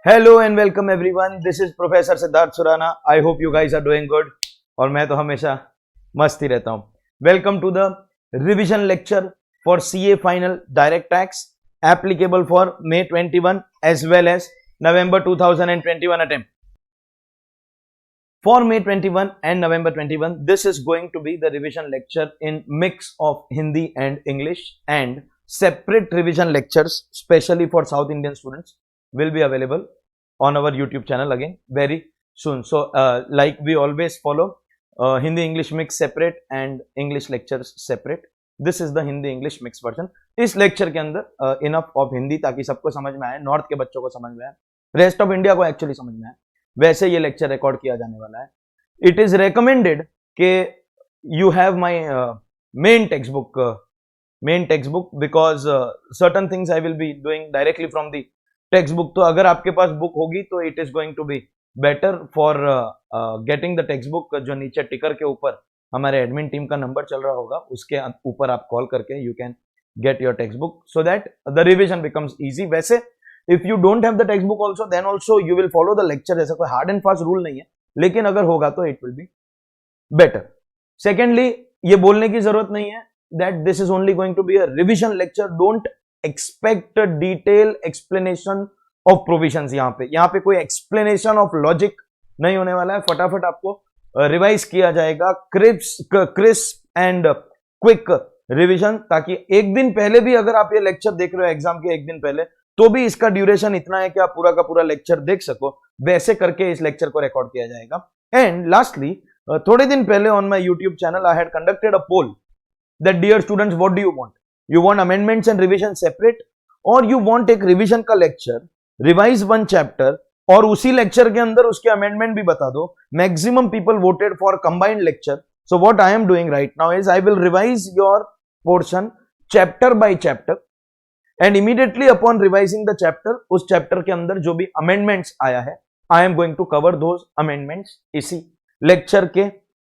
Hello and welcome everyone, this is professor Siddharth Surana. I hope you guys are doing good. और मैं तो हमेशा मस्त ही रहता हूं। Welcome to the revision lecture for CA final direct tax applicable for May 21 as well as November 2021 attempt. For May 21 and November 21, this is going to be the revision lecture in mix of Hindi and English, and separate revision lectures specially for South Indian students will be available on our YouTube channel again very soon. So like we always follow, Hindi English mix separate and English lectures separate. This is the Hindi English mix version. इस lecture के अंदर enough of Hindi ताकि सबको समझ में आए, north के बच्चों को समझ में आए, रेस्ट ऑफ इंडिया को एक्चुअली समझ में आए, वैसे ये लेक्चर रिकॉर्ड किया जाने वाला है। इट इज रिकमेंडेड कि you have my main text book because certain things I will be doing directly from the text book. तो अगर आपके पास बुक होगी तो it is going to be better for getting the text book. जो नीचे टिकर के ऊपर हमारे एडमिन टीम का नंबर चल रहा होगा उसके ऊपर आप कॉल करके you can get your text book so that the revision becomes easy. वैसे if you don't have the text book also then also you will follow the lecture. ऐसा कोई हार्ड एंड फास्ट रूल नहीं है, लेकिन अगर होगा तो it will be better. Secondly, ये बोलने की जरूरत नहीं है that this is only going to be a revision lecture. Don't expect detail explanation of provisions. यहाँ पे कोई एक्सप्लेनेशन ऑफ लॉजिक नहीं होने वाला है। फटाफट आपको रिवाइज किया जाएगा, क्रिस्प एंड क्विक रिवीजन, ताकि एक दिन पहले भी अगर आप ये लेक्चर देख रहे हो एग्जाम के एक दिन पहले, तो भी इसका ड्यूरेशन इतना है कि आप पूरा का पूरा लेक्चर देख सको। वैसे करके इस लेक्चर को रिकॉर्ड किया जाएगा। एंड लास्टली, थोड़े दिन पहले on my YouTube channel I had conducted a poll that dear students, what do you want? You want amendments and revision separate, और यू वांट एक रिवीजन का लेक्चर, रिवाइज वन चैप्टर और उसी lecture के अंदर उसके अमेंडमेंट भी बता दो। Maximum people voted for combined lecture. So what I am doing right now is I will revise your portion chapter by chapter, and immediately upon revising the chapter, उस chapter के अंदर जो भी अमेंडमेंट्स आया है I am going to cover those amendments इसी lecture के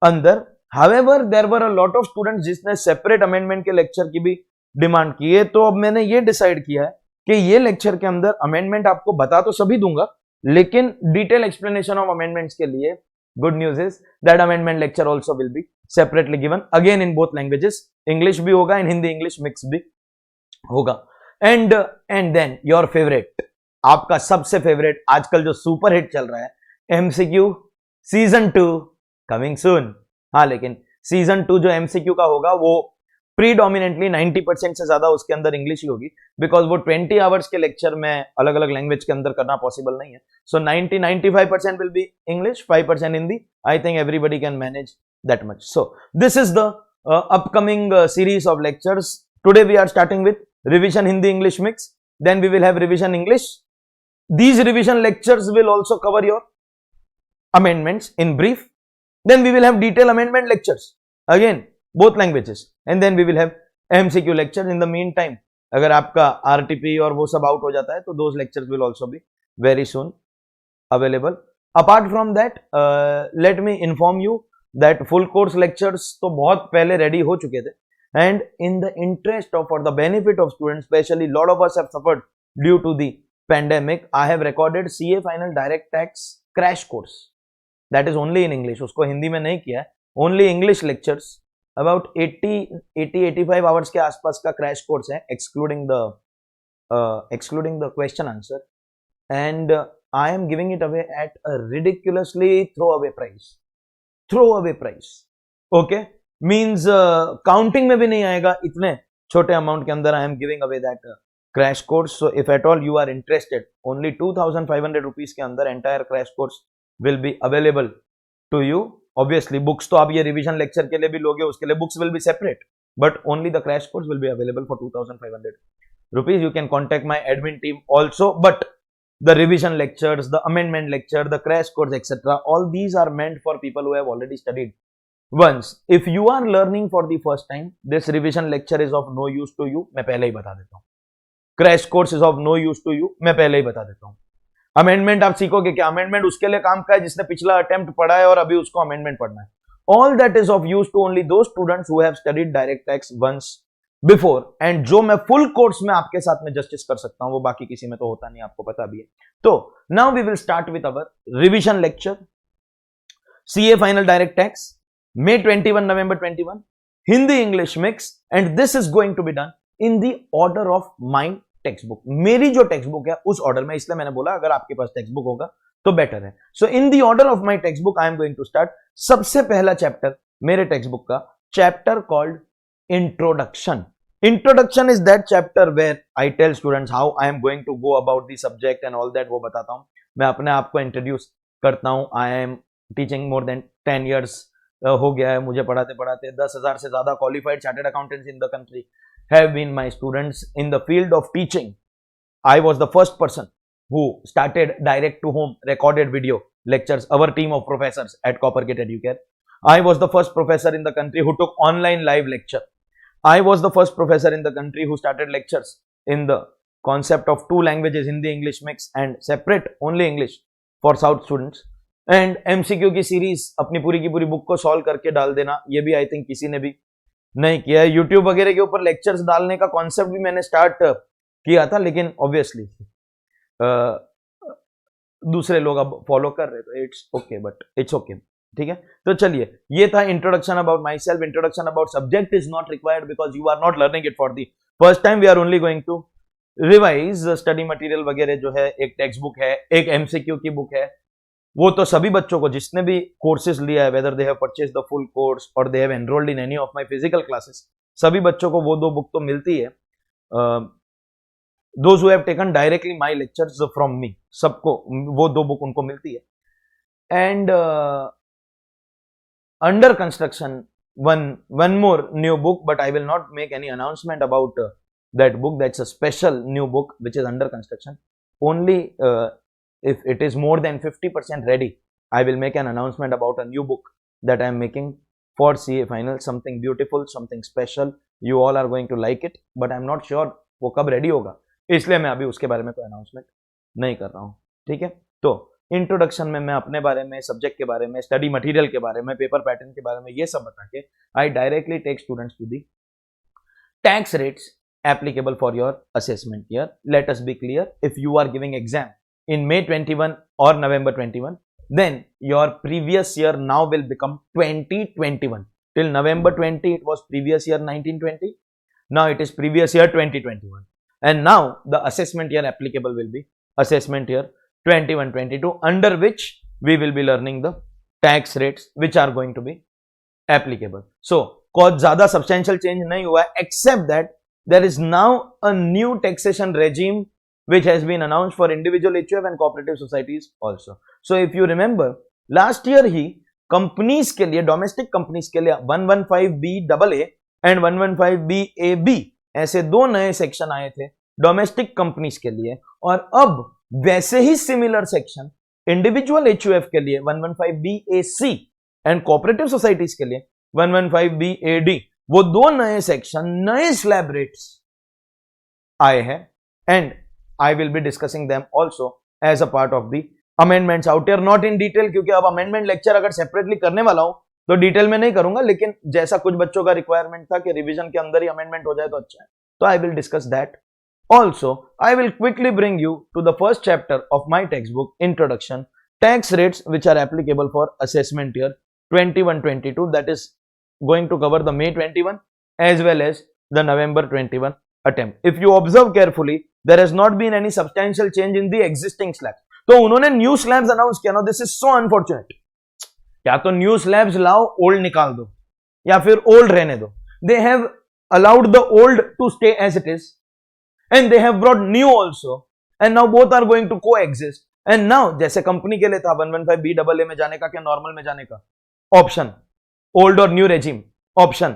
अंदर। However there were a lot of students जिसने सेपरेट अमेंडमेंट के लेक्चर की भी डिमांड की है, तो अब मैंने ये डिसाइड किया है कि ये लेक्चर के अंदर अमेंडमेंट आपको बता तो सभी दूंगा, लेकिन डिटेल एक्सप्लेनेशन ऑफ अमेंडमेंट्स के लिए good news is that amendment lecture also will be separately given again in both languages. English भी होगा एंड हिंदी इंग्लिश मिक्स भी होगा। एंड देन योर फेवरेट, आपका सबसे फेवरेट आजकल जो सुपर हिट चल रहा है, एमसीक्यू सीजन 2 कमिंग सून। हाँ, लेकिन सीजन 2 जो एमसीक्यू का होगा वो प्रीडोमिनेंटली 90% से ज्यादा उसके अंदर इंग्लिश ही होगी, बिकॉज वो 20 आवर्स के लेक्चर में अलग अलग लैंग्वेज के अंदर करना पॉसिबल नहीं है। सो 90-95% will be English, 5% Hindi. I think everybody can manage that much. So this is the upcoming series of lectures. Today we are starting with revision Hindi English mix, then we will have revision English. These revision lectures will also cover your amendments in brief. Then we will have detailed amendment lectures, again both languages, and then we will have MCQ lectures. In the meantime, अगर आपका RTP और वो सब out हो जाता है तो those lectures will also be very soon available. Apart from that, let me inform you that full course lectures तो बहुत पहले ready हो चुके थे, and in the interest of, for the benefit of students, especially lot of us have suffered due to the pandemic, I have recorded CA final direct tax crash course that is only in English. उसको हिंदी में नहीं किया है, only English lectures, about 80-85 hours के आसपास का crash course है, excluding the question answer, and I am giving it away at a ridiculously throwaway price. Okay, means counting में भी नहीं आएगा इतने छोटे अमाउंट के अंदर। I am giving away that crash course. So if at all you are interested, only 2500 rupees के अंदर entire crash course will be available to you. Obviously books तो आप ये रिवीजन लेक्चर के लिए भी लोगे, उसके लिए books will be separate, but only the crash course will be available for 2500 rupees. You can contact my admin team also, but the revision lectures, the amendment lecture, the crash course, etc., all these are meant for people who have already studied once. If you are learning for the first time, this revision lecture is of no use to you. मैं पहले ही बता देता हूँ। crash course is of no use to you, मैं पहले ही बता देता हूँ। अमेंडमेंट आप सीखोगे क्या? अमेंडमेंट उसके लिए काम का है जिसने पिछला अटेम्प्ट पढ़ा है और अभी उसको अमेंडमेंट पढ़ना है। All that is of use to only those students who have studied direct tax once before, and जो मैं फुल कोर्स में आपके साथ में जस्टिस कर सकता हूं वो बाकी किसी में तो होता नहीं, आपको पता भी है। तो now we will start with our revision lecture, CA final direct tax, May 21 November 21, Hindi English mix, and this is going to be done in the order of my text book. मेरी जो टेक्स्ट बुक है उस order में, इसलिए मैंने बोला अगर आपके पास टेक्स्ट बुक होगा तो बेटर है। So in the order of my text book I am going to start. सबसे पहला चैप्टर मेरे टेक्स्ट बुक का chapter called introduction. Introduction is that chapter where I tell students how I am going to go about the subject and all that, वो बताता हूं, मैं अपने आप को इंट्रोड्यूस करता हूं। I am teaching more than 10 years हो गया है मुझे पढ़ाते पढ़ाते। 10,000 से ज्यादा qualified chartered accountants in the country have been my students in the field of teaching. I was the first person who started direct to home recorded video lectures, our team of professors at Coppergate Educare. I was the first professor in the country who took online live lecture. I was the first professor in the country who started lectures in the concept of two languages, Hindi English mix and separate only English for South students. And MCQ की series अपनी पूरी की पूरी book को solve करके डाल देना, ये भी आई थिंक किसी ने भी नहीं किया है। यूट्यूब वगैरह के ऊपर लेक्चर्स डालने का कॉन्सेप्ट भी मैंने स्टार्ट किया था, लेकिन ऑब्वियसली दूसरे लोग अब फॉलो कर रहे, तो it's okay, but it's okay, ठीक है। तो चलिए, ये था introduction about my self. Introduction about subject is not required because you are not learning it for the first time. We are only going to revise study material वगैरह जो है। एक टेक्स्ट बुक है, एक एमसीक्यू की book है, वो तो सभी बच्चों को जिसने भी कोर्सेज लिया है, whether they have purchase the full course और they have enrolled in any of my physical classes, सभी बच्चों को वो दो बुक तो मिलती है। Those who have taken directly my lectures from me, सबको वो दो बुक उनको मिलती है। And under construction one more new book, but I will not make any announcement about that book. That's a special new book which is under construction. Only if it is more than 50% ready, I will make an announcement about a new book that I am making for CA final. Something beautiful, something special. You all are going to like it, but I am not sure वो कब ready होगा, इसलिए मैं अभी उसके बारे में कोई announcement नहीं कर रहा हूँ, ठीक है। तो इंट्रोडक्शन में मैं अपने बारे में, सब्जेक्ट के बारे में, स्टडी मटेरियल के बारे में, पेपर पैटर्न के बारे में ये सब बता के I directly take students to the tax rates applicable for your assessment year. Let us be clear, if you are giving exam in May 21 और November 21, then your previous year now will become 2021. Till November 20 it was previous year 1920, now it is previous year 2021, and now the assessment year applicable will be assessment year 21-22, under which we will be learning the tax rates which are going to be applicable. So कुछ ज्यादा substantial change नहीं हुआ है, except that there is now a new taxation regime which has been announced for individual HUF and cooperative societies also. So if you remember, last year he companies के लिए, domestic companies के लिए 115BAA and 115BAB ऐसे दो नए section आए थे domestic companies के लिए, और अब वैसे ही सिमिलर सेक्शन इंडिविजुअल HUF के लिए 115BAC एंड कोऑपरेटिव सोसाइटीज के लिए 115BAD, वो दो नए सेक्शन, नए स्लैब रेट्स आए हैं, and I will be discussing them also as a part of the amendments out here, not in detail, क्योंकि अब अमेंडमेंट लेक्चर अगर सेपरेटली करने वाला हूं तो डिटेल में नहीं करूंगा, लेकिन जैसा कुछ बच्चों का रिक्वायरमेंट था कि रिवीजन के अंदर ही अमेंडमेंट हो जाए तो अच्छा है, तो I will discuss that. Also, I will quickly bring you to the first chapter of my textbook, Introduction, tax rates which are applicable for assessment year 21-22, that is going to cover the May 21 as well as the November 21 attempt. If you observe carefully, there has not been any substantial change in the existing slabs. तो उन्होंने new slabs announce किया ना, this is so unfortunate. या तो new slabs लाओ, old निकाल दो, या फिर old रहने दो. They have allowed the old to stay as it is, and they have brought new also, and now both are going to coexist. And now जैसे कंपनी के लिए था 115BAA में जाने का क्या नॉर्मल में जाने का ऑप्शन, ओल्ड और न्यू रेजिम ऑप्शन,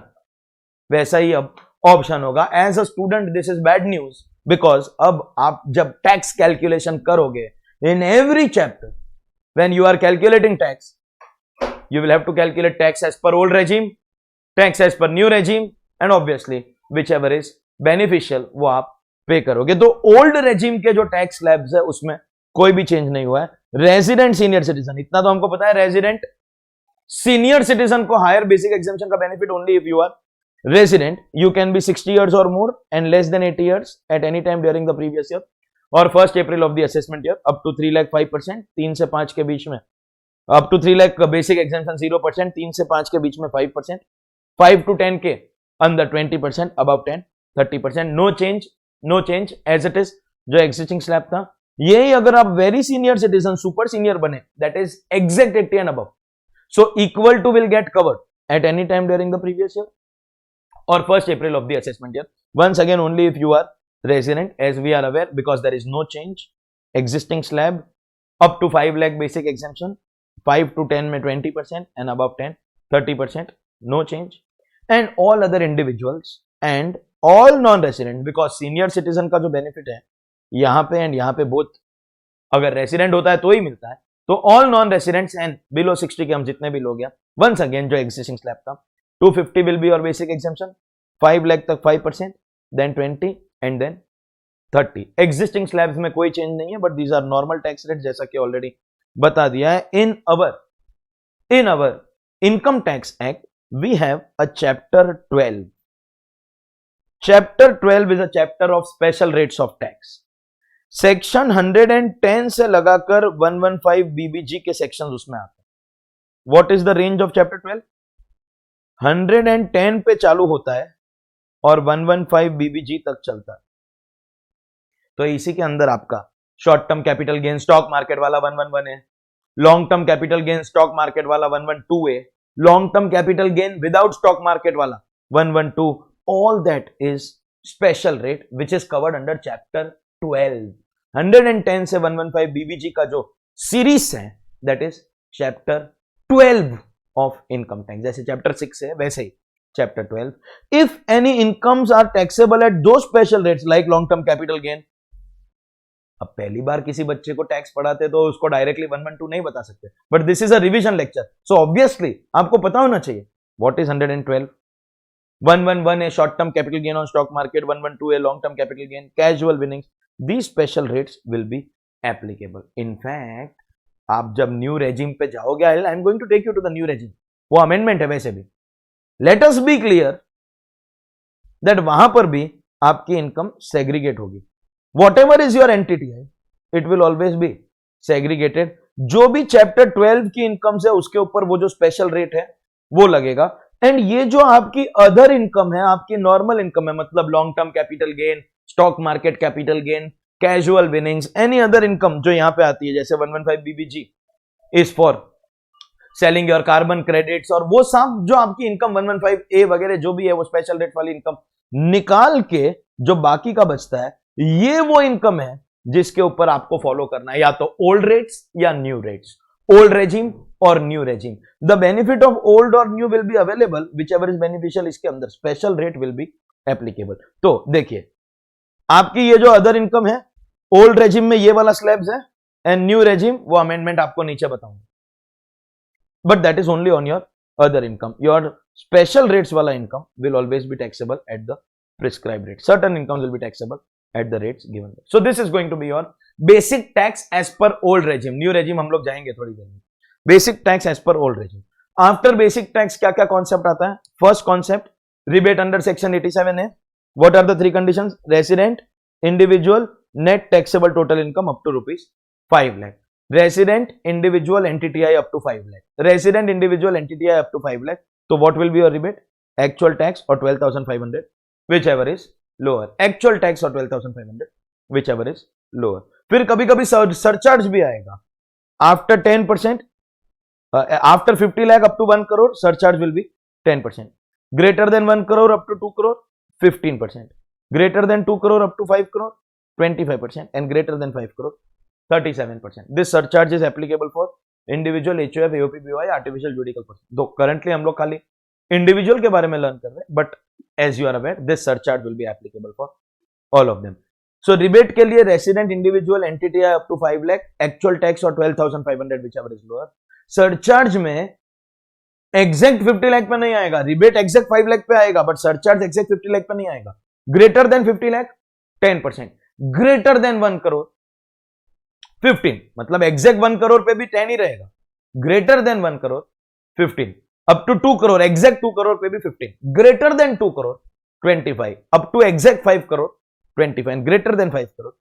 वैसा ही अब ऑप्शन होगा. As a student this is bad news, because अब आप जब टैक्स कैलकुलेशन करोगे in every chapter, when you are calculating tax, you will have to calculate tax as per old regime, tax as per new regime, and obviously whichever is beneficial वो आप पे करोगे. तो old regime के जो tax slabs है उसमें कोई भी चेंज नहीं हुआ है. रेजिडेंट सीनियर सिटीजन, इतना तो हमको पता है, रेजिडेंट सीनियर सिटीजन को हायर बेसिक एग्जामिनेशन का benefit only if you are Resident, you can be 60 years or more and less than 80 years at any time during the previous year or 1st April of the assessment year, up to 3 lakh 5%, 3 से 5 के बीच में, up to 3 lakh basic exemption 0%, 3 से 5 के बीच में 5%, 5 to 10 के under 20%, above 10 30%, no change as it is जो existing slab था. यही अगर आप very senior citizen, super senior बने, that is exact 80 and above, so equal to will get covered at any time during the previous year or 1st April of the assessment year. Once again, only if you are resident, as we are aware, because there is no change. Existing slab up to 5 lakh basic exemption, 5 to 10 में 20% and above 10 30%, no change. And all other individuals and all non-resident, because senior citizen का जो benefit है यहाँ पे and यहाँ पे both, अगर resident होता है तो ही मिलता है, तो all non-residents and below 60 के हम जितने भी लोग हैं, once again जो existing slab था 250 will be your basic exemption, 5 lakh तक 5%, then 20 and then 30. Existing slabs में कोई चेंज नहीं है, but these are normal tax rates जैसा कि ऑलरेडी बता दिया है. In our income tax act we have a chapter 12. Chapter 12 is a chapter of special rates of tax. Section 110 से लगाकर 115 BBG के सेक्शंस उसमें आते हैं. What is the range of chapter 12? 110 पे चालू होता है और 115 BBG तक चलता है. तो इसी के अंदर आपका short term capital gain stock market वाला 111 है, long term capital gain stock market वाला 112 है, long term capital gain without stock market वाला 112. All that is special rate which is covered under chapter 12. 110 से 115 BBG का जो सीरीज है that is chapter 12 of income tax. जैसे chapter 6 है वैसे ही chapter 12. If any incomes are taxable at दो special rates like long term capital gain. अब पहली बार किसी बच्चे को टैक्स पढ़ाते तो उसको डायरेक्टली 112 नहीं बता सकते, but this is a revision lecture, so obviously आपको पता होना चाहिए व्हाट इज 112. 111 है short term capital gain on stock market, 112 है long term capital gain, casual winnings. These special rates will be applicable. In fact आप जब न्यू रेजिम पे जाओगे, I am going to take you to the new regime, वो amendment है वैसे भी. Let us be clear that वहां पर भी आपकी इनकम सेग्रीगेट होगी. Whatever is your entity है, it will always be segregated. जो भी चैप्टर 12 की इनकम है उसके ऊपर वो जो स्पेशल रेट है वो लगेगा. एंड ये जो आपकी अदर इनकम है, आपकी नॉर्मल इनकम है, मतलब long term capital gain, stock market capital gain, casual winnings, any other income जो यहां पे आती है, जैसे 115 BBG is for selling your carbon credits, और वो सब जो आपकी इनकम 115A वगैरह जो भी है वो स्पेशल रेट वाली इनकम निकाल के जो बाकी का बचता है, ये वो इनकम है जिसके ऊपर आपको फॉलो करना है, या तो ओल्ड रेट्स या न्यू रेट्स, ओल्ड रेजिम और new regime. The benefit of old और new will be available, whichever is beneficial. इसके अंदर special rate will be applicable. तो देखिए आपकी ये जो अदर इनकम है, ओल्ड रेजिम में ये वाला स्लैब्स है, एंड न्यू रेजिम वो अमेंडमेंट आपको नीचे बताऊंगा, but that is only on your other income. Your special rates वाला income will always be taxable at the prescribe rate. Certain income will be taxable at the rates given there. So this is going to be your basic tax as per old regime. New regime हम लोग जाएंगे थोड़ी देर में. Basic tax as per old regime. After basic tax क्या क्या concept आता है? First concept, rebate under section 87 है. What are the three conditions? Resident, individual, net taxable total income up to rupees 5 lakh. Resident, individual, NTTI up to 5 lakh. Resident, individual, NTTI up to 5 lakh. So what will be your rebate? Actual tax or 12,500, whichever is lower. Actual tax or 12,500, whichever is lower. फिर कभी कभी surcharge भी आएगा. After 10%, after 50 lakh up to 1 crore, surcharge will be 10%. Greater than 1 crore up to 2 crore, 15%. Greater than 2 crore up to 5 crore, 25%. And greater than 5 crore, 37%. This surcharge is applicable for individual, HUF, AOP, BOI, artificial judical person. तो currently हम लोग खाली individual के बारे में learn कर रहे हैं, but as you are aware this surcharge will be applicable for all of them. So rebate के लिए resident, individual, entity up to 5 lakh, actual tax और 12,500 व्हिचएवर इज लोअर. सरचार्ज में एग्जैक्ट 50 lakh पे नहीं आएगा, रिबेट एग्जैक्ट 5 lakh पे आएगा, but surcharge exact 50 lakh पे नहीं आएगा. Greater than 50 lakh 10%, greater than 1 crore 15, मतलब एग्जैक्ट 1 crore पे भी 10 ही रहेगा, greater than 1 crore 15, up to 2 crore, exact 2 crore पे भी 15, greater than 2 crore 25, up to exact 5 crore 25, greater than 5 crore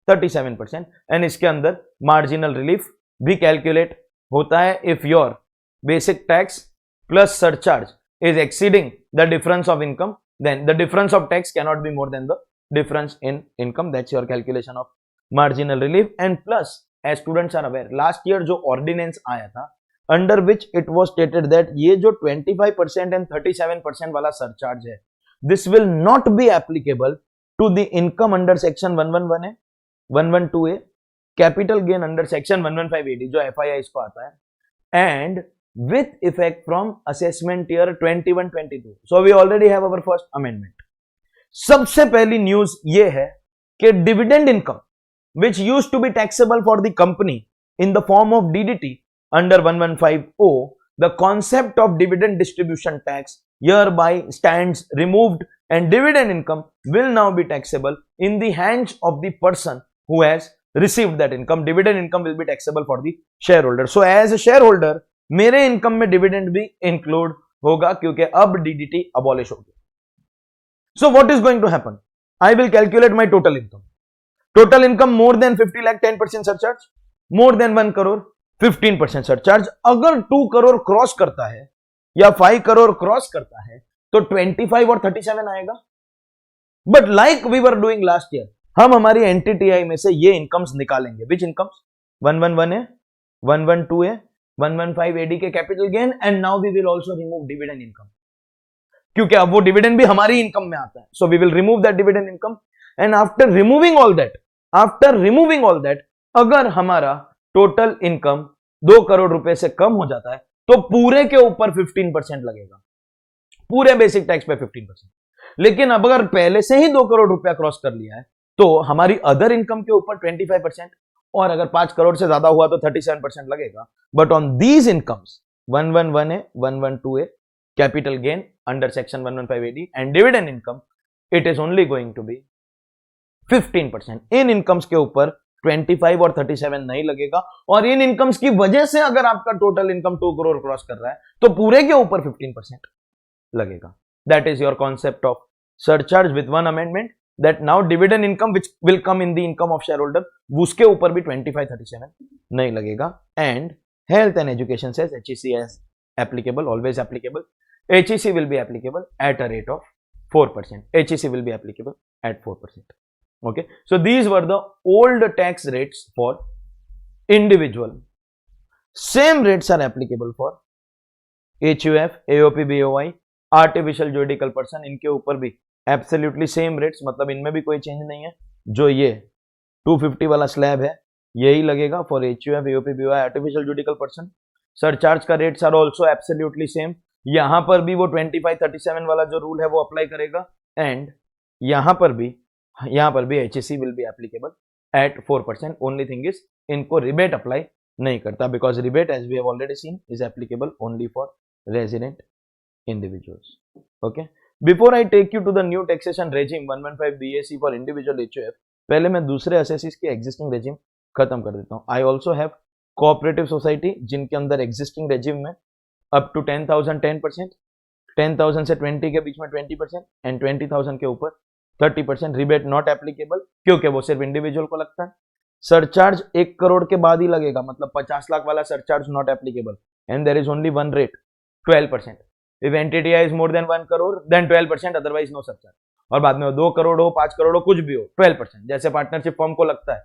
37%। And इसके अंदर मार्जिनल रिलीफ भी कैलकुलेट होता है if your basic tax plus surcharge is exceeding the difference of income, then the difference of tax cannot be more than the difference in income. That's your calculation of marginal relief. And plus, as students are aware, last year जो ordinance आया था, under which it was stated that ये जो 25% and 37% वाला surcharge है, this will not be applicable to the income under section 111A, 112A, capital gain under section 115AD जो FII इसको आता है, and with effect from assessment year 21-22. So we already have our first amendment. सबसे पहली news ये है कि dividend income which used to be taxable for the company in the form of DDT under 115O, the concept of dividend distribution tax hereby stands removed and dividend income will now be taxable in the hands of the person who has received that income. Dividend income will be taxable for the shareholder. So as a shareholder, मेरे income में dividend भी include होगा क्योंकि अब DDT abolish हो गया. So what is going to happen? I will calculate my total income. Total income more than 50 lakh 10% surcharge, more than 1 crore 15% surcharge. अगर 2 crore cross करता है या 5 करोड़ क्रॉस करता है तो 25 और 37 आएगा. But like we were doing last year, हम हमारी एनटीटीआई में से ये इनकम्स निकालेंगे. विच इनकम्स? 111A, 112A, 115AD के capital gain, and now we will also remove dividend income क्योंकि अब वो डिविडेंड भी हमारी इनकम में आता है. So we will remove that dividend income. And after removing all that, अगर हमारा टोटल इनकम 2 करोड़ रुपए से कम हो जाता है तो पूरे के ऊपर 15% लगेगा, पूरे बेसिक टैक्स पे 15%. लेकिन अब अगर पहले से ही 2 करोड़ रुपया क्रॉस कर लिया है तो हमारी अदर इनकम के ऊपर 25%, और अगर 5 करोड़ से ज्यादा हुआ तो 37% लगेगा. But on these incomes 111A, 112A, capital gain under section 115AD and dividend income, it is only going to be 15%. इन इनकम्स के ऊपर 25 और 37 नहीं लगेगा. और इन इनकम्स की वजह से अगर आपका टोटल इनकम 2 करोड़ क्रॉस कर रहा है तो पूरे के ऊपर 15% लगेगा. That is your concept of surcharge with one amendment, that now dividend income which will come in the income of shareholder, उसके ऊपर भी 25-37 नहीं लगेगा. And health and education says HEC is applicable, always applicable. HEC will be applicable at a rate of 4%. HEC will be applicable at 4%. Okay, so these were the old tax rates for individual. Same rates are applicable for HUF, AOP, BOI, artificial juridical person. इनके ऊपर भी absolutely same rates, मतलब इनमें भी कोई change नहीं है. जो ये 250 वाला स्लैब है यही लगेगा for HUF, AOP, BOI, artificial juridical person. Surcharge का rates are also absolutely same. यहां पर भी वो 25-37 वाला जो रूल है वो अप्लाई करेगा. एंड यहां पर भी HEC will be applicable at 4%. Only thing is इनको रिबेट अप्लाई नहीं करता because rebate as we have already seen is applicable only for resident individuals. Okay, Before I take you to the new taxation regime 115 BAC for individual HUF, पहले मैं दूसरे एसएससीज के existing regime खत्म कर देता हूँ. I also have cooperative society जिनके अंदर एग्जिस्टिंग रेजिम में अप टू 10,000 10%, 10,000 से 20 के बीच में 20% एंड 20,000 के ऊपर 30%. रिबेट नॉट एप्लीकेबल क्योंकि वो सिर्फ इंडिविजुअल को लगता है. सरचार्ज 1 करोड़ के बाद ही लगेगा, मतलब 50 लाख वाला surcharge not applicable. And there is only one rate, 12%. If NTTI is more than 1 crore, then 12%, otherwise no surcharge. और बाद में 2 करोड़ हो, 5 करोड़ हो, कुछ भी हो, 12%. जैसे पार्टनरशिप फॉर्म को लगता है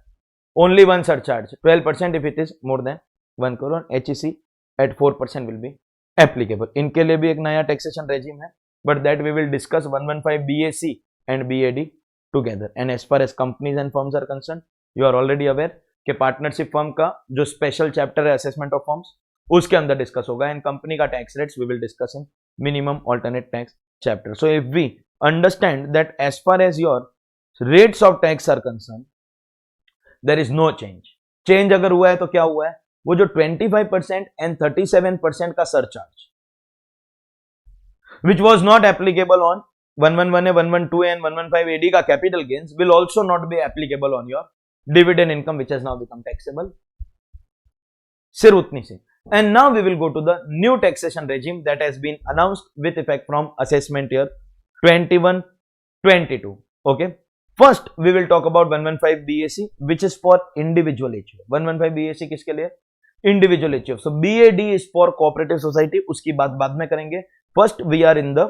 only one surcharge, 12% if it is more than 1 crore. HEC at 4% will be applicable. इनके लिए भी एक नया टैक्सेशन रेजिम है, but that we will discuss 115 BAC and BAD together. And as far as companies and firms are concerned, you are already aware कि partnership firm का जो special chapter है असेसमेंट ऑफ फर्म्स उसके अंदर discuss होगा. And company का tax rates we will discuss in minimum alternate tax chapter. So if we understand that as far as your rates of tax are concern, there is no change. Change अगर हुआ है तो क्या हुआ है? वो जो 25% एंड 37% का surcharge which was not applicable on 111A, 112A and 115AD का capital gains will also not be applicable on your dividend income which has now become taxable. सिर्फ उतनी से And now we will go to the new taxation regime that has been announced with effect from assessment year 21-22. Okay. First, we will talk about 115 BAC, which is for individual HUF. 115 BAC किसके लिए? Individual HUF. So BAD is for cooperative society. उसकी बात बाद में करेंगे. First, we are in the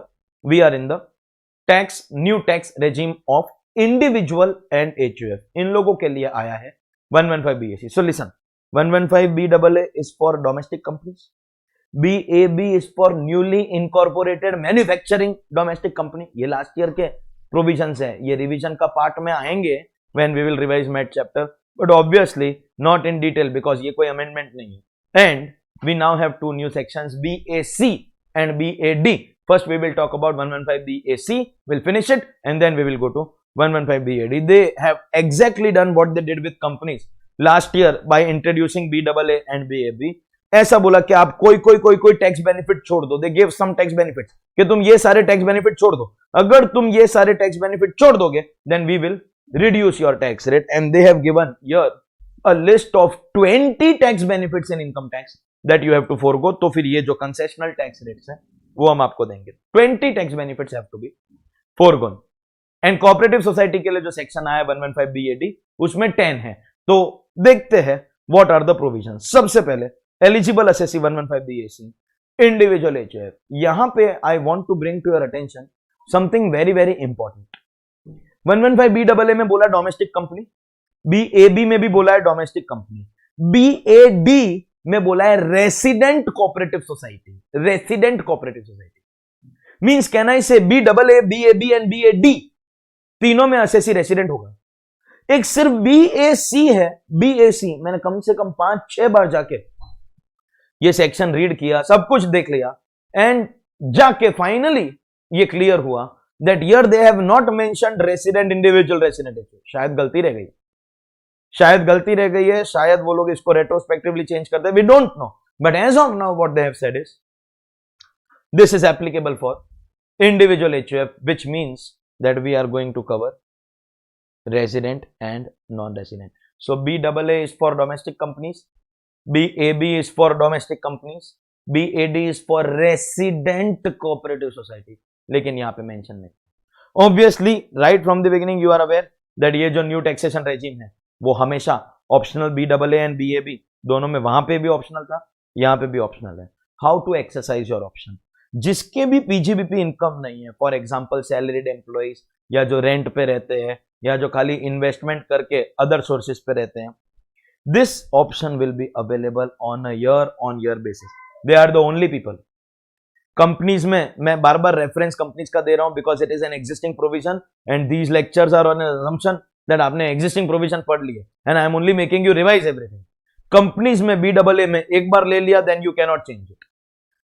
new tax regime of individual and HUF. इन लोगों के लिए आया है 115 BAC. So listen. 115 BAA is for domestic companies. BAB is for newly incorporated manufacturing domestic company. ये लास्ट ईयर के प्रोविजंस है, ये revision का पार्ट में आएंगे when we will revise math chapter, but obviously not in detail because ये कोई amendment नहीं है. And we now have two new sections, BAC and BAD. First we will talk about 115 BAC, we'll finish it and then we will go to 115 BAD. They have exactly done what they did with companies last year by introducing BAA and BAB. ऐसा बोला कि आप कोई tax benefit छोड़ दो. They give some tax benefits कि तुम ये सारे टैक्स बेनिफिट छोड़ दो. अगर तुम ये सारे टैक्स बेनिफिट छोड़ दोगे then we will reduce your tax rate. And they have given here a list of 20 tax benefits in income tax that you have to forgo. तो फिर ये जो कंसेशनल टैक्स रेट्स हैं वो हम आपको देंगे. 20 tax benefits have to be forgone. And cooperative society के लिए जो सेक्शन आया 115 BAD उसमें 10 है. तो देखते हैं व्हाट आर द प्रोविजन. सबसे पहले eligible assessee 115 BAC individual HUF. यहां पे I want to bring to your attention something very very important. 115 BAA में बोला डोमेस्टिक कंपनी, BAB में भी बोला है डोमेस्टिक कंपनी, BAD में बोला है resident cooperative society. Resident cooperative society means can I से BAA, BAB एंड BAD तीनों में असेसी रेसिडेंट होगा. एक सिर्फ BAC है. BAC मैंने कम से कम 5-6 बार जाके ये सेक्शन रीड किया, सब कुछ देख लिया एंड जाके फाइनली ये क्लियर हुआ that here they have not mentioned resident individual resident. शायद गलती रह गई है, शायद वो लोग इसको रेट्रोस्पेक्टिवली चेंज करते हैं, we don't know. But as of now what they have said is this is applicable for individual HUF, which means that we are going to cover resident and non-resident. So BAA is for domestic companies, BAB is for domestic companies, BAD is for resident cooperative society. लेकिन यहाँ पे mention नहीं. Obviously right from the beginning you are aware that ये जो new taxation regime है वो हमेशा optional BAA and BAB दोनों में, वहां पे भी ऑप्शनल था, यहाँ पे भी ऑप्शनल है. How to exercise your option. जिसके भी PGBP इनकम नहीं है, फॉर एग्जाम्पल सैलरीड एम्प्लॉइज या जो रेंट पे रहते हैं या जो खाली इन्वेस्टमेंट करके अदर सोर्सेस पे रहते हैं, this option will be available on a year basis. They are the only people. Companies में मैं बार बार रेफरेंस कंपनीज का दे रहा हूं because it is an existing provision and these lectures are on assumption that आपने एग्जिस्टिंग प्रोविजन पढ़ लिया and I am only making you revise everything. Companies में BAA में एक बार ले लिया then you can not change it.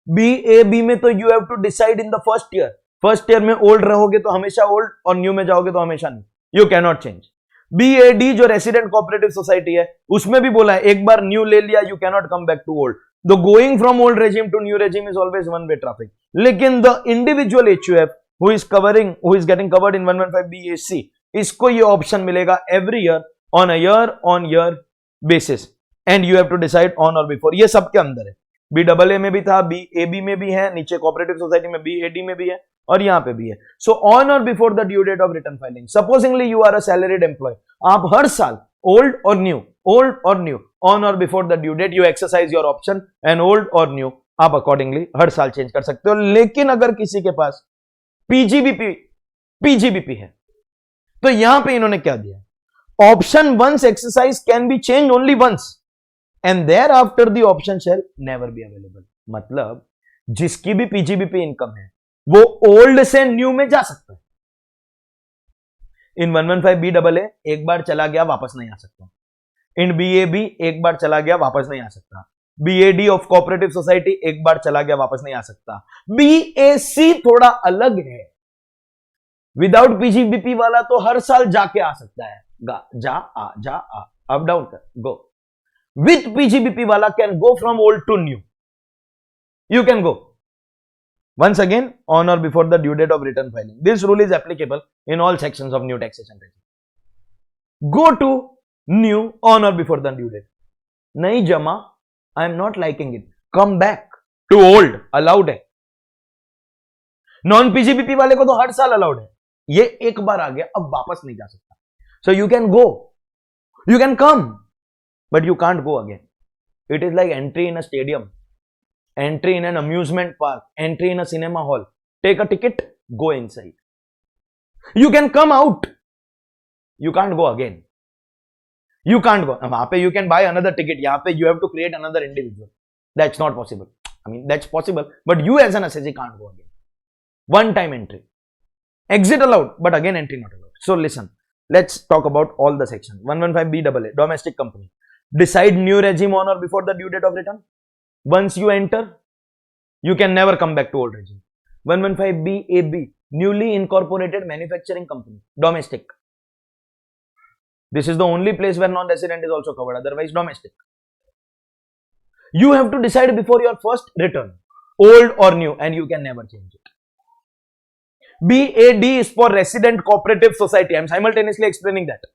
BAB में तो you have to decide in the first year में ओल्ड रहोगे तो हमेशा ओल्ड और न्यू में जाओगे तो हमेशा new. You can not change. BAD जो रेसिडेंट कोऑपरेटिव सोसाइटी है उसमें भी बोला है एक बार न्यू ले लिया you can not come back to old. The going from old regime to new regime is always one way traffic. लेकिन the individual HUF who is getting covered in 115 BAC इसको ये ऑप्शन मिलेगा every year on year basis and you have to decide on और before. ये सबके अंदर है. BAA में भी था, BAB में भी है, नीचे कोऑपरेटिव सोसाइटी में BAD में भी है और यहां पे भी है. सो ऑन और before the due date of return filing, supposingly you are a salaried employ, आप हर साल ओल्ड और न्यू ऑन और before the due date you exercise your option and old और न्यू आप अकॉर्डिंगली हर साल चेंज कर सकते हो. लेकिन अगर किसी के पास PGBP है तो यहां पे इन्होंने क्या दिया, option once exercise can be change only once and thereafter the option shall never be available. मतलब जिसकी भी PGBP इनकम है वो ओल्ड से न्यू में जा सकता है. इन 115 BAA एक बार चला गया वापस नहीं आ सकता. इन BAB एक बार चला गया वापस नहीं आ सकता. BAD ऑफ कोऑपरेटिव सोसाइटी एक बार चला गया वापस नहीं आ सकता. BAC थोड़ा अलग है. विदाउट PGBP वाला तो हर साल जाके आ सकता है. जा आ अप डाउन कर गो. विथ PGBP वाला can go from old to new. You can go once again on or before the due date of return filing. This rule is applicable in all sections of new taxation regime. Go to new on or before the due date. नहीं जमा, I am not liking it. Come back to old allowed है। Non PGBP वाले को तो हर साल allowed है, ये एक बार आ गया अब वापस नहीं जा सकता। So you can go, you can come, but you can't go again. It is like entry in a stadium, entry in an amusement park, entry in a cinema hall. Take a ticket, go inside, you can come out, you can't go again, you can't go. वहां पे you can buy another ticket, यहां पे you have to create another individual, that's not possible. I mean, that's possible, but you as an SSG can't go again. One time entry. Exit allowed, but again entry not allowed. So listen, let's talk about all the sections. 115BAA, domestic company. Decide new regime on or before the due date of return. Once you enter, you can never come back to old regime. 115BAB, newly incorporated manufacturing company, domestic. This is the only place where non-resident is also covered, otherwise domestic. You have to decide before your first return, old or new, and you can never change it. BAD is for Resident Cooperative Society. I am simultaneously explaining that.